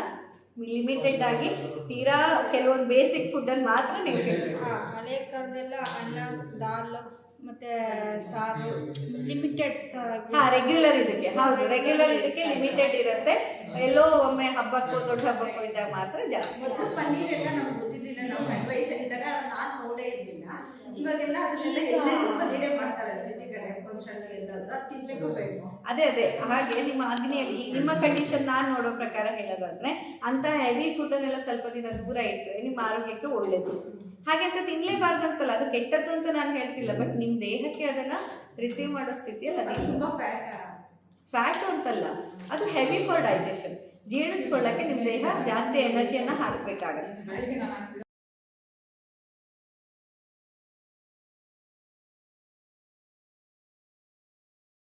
ಲಿಮಿಟೆಡ್ ಆಗಿ ತೀರಾ ಕೆಲವೊಂದು ಬೇಸಿಕ್ ಫುಡ್ಡನ್ನು ಮಾತ್ರ ನೀವು ತಿನ್ಬೇಕು. ಹಳೆ ಕಾಲದೆಲ್ಲ ಅನ್ನ ದಾಲ್ ಮತ್ತೆ ಸಾರು ಲಿಮಿಟೆಡ್ ರೆಗ್ಯುಲರ್ ಇದಕ್ಕೆ ಹೌದು, ರೆಗ್ಯುಲರ್ ಇದಕ್ಕೆ ಲಿಮಿಟೆಡ್ ಇರುತ್ತೆ. ಎಲ್ಲೋ ಒಮ್ಮೆ ಹಬ್ಬಕ್ಕೋ ದೊಡ್ಡ ಹಬ್ಬಕ್ಕೋ ಇದ್ದಾಗ ಮಾತ್ರ ಜಾಸ್ತಿ. ಮೊದಲು ಪನ್ನೀರ್ ಎಲ್ಲ ನಮ್ಗೆ ಗೊತ್ತಿರ್ಲಿಲ್ಲ, ನಾವು ಸಣ್ಣ ವಯಸ್ಸಲ್ಲಿದ್ದಾಗ ನಾನು ನೋಡೇ ಇರ್ಲಿಲ್ಲ. ಇವಾಗೆಲ್ಲ ಅದನ್ನೆಲ್ಲ ಎಲ್ಲರಿಗೂ ಪನ್ನೀರೇ ಮಾಡ್ತಾರೆ ಸಿಟಿ ಕಡೆ ಫಂಕ್ಷನ್ ಎಲ್ಲಾದ್ರೂ ಅದು ತಿನ್ಬೇಕು ಬೇಡ. ಅದೇ ಹಾಗೆ ನಿಮ್ಮ ಅಗ್ನಿಯಲ್ಲಿ ಈಗ ನಿಮ್ಮ ಕಂಡೀಷನ್ ನಾನು ನೋಡೋ ಪ್ರಕಾರ ಹೇಳೋದಾದ್ರೆ ಅಂತ ಹೆವಿ ಫುಡ್ಡನ್ನೆಲ್ಲ ಸ್ವಲ್ಪ ದಿನ ದೂರ ಇಟ್ಟರೆ ನಿಮ್ಮ ಆರೋಗ್ಯಕ್ಕೆ ಒಳ್ಳೇದು. ಹಾಗೆ ಅಂತ ತಿನ್ಲೇಬಾರ್ದಂತಲ್ಲ, ಅದು ಕೆಟ್ಟದ್ದು ಅಂತ ನಾನು ಹೇಳ್ತಿಲ್ಲ, ಬಟ್ ನಿಮ್ಮ ದೇಹಕ್ಕೆ ಅದನ್ನ ರಿಸೀವ್ ಮಾಡೋ ಸ್ಥಿತಿಯಲ್ಲಿ ಅದು ಅದಿಲ್ಲ. ತುಂಬಾ ಫ್ಯಾಟ್ ಅಂತಲ್ಲ, ಅದು ಹೆವಿ ಫಾರ್ ಡೈಜೆಷನ್. ಜೀರ್ಣಿಸ್ಕೊಳ್ಳಕ್ಕೆ ನಿಮ್ಮ ದೇಹ ಜಾಸ್ತಿ ಎನರ್ಜಿಯನ್ನ ಹಾಕಬೇಕಾಗತ್ತೆ. ಬೆಳಿಗ್ಗೆ ನಾನು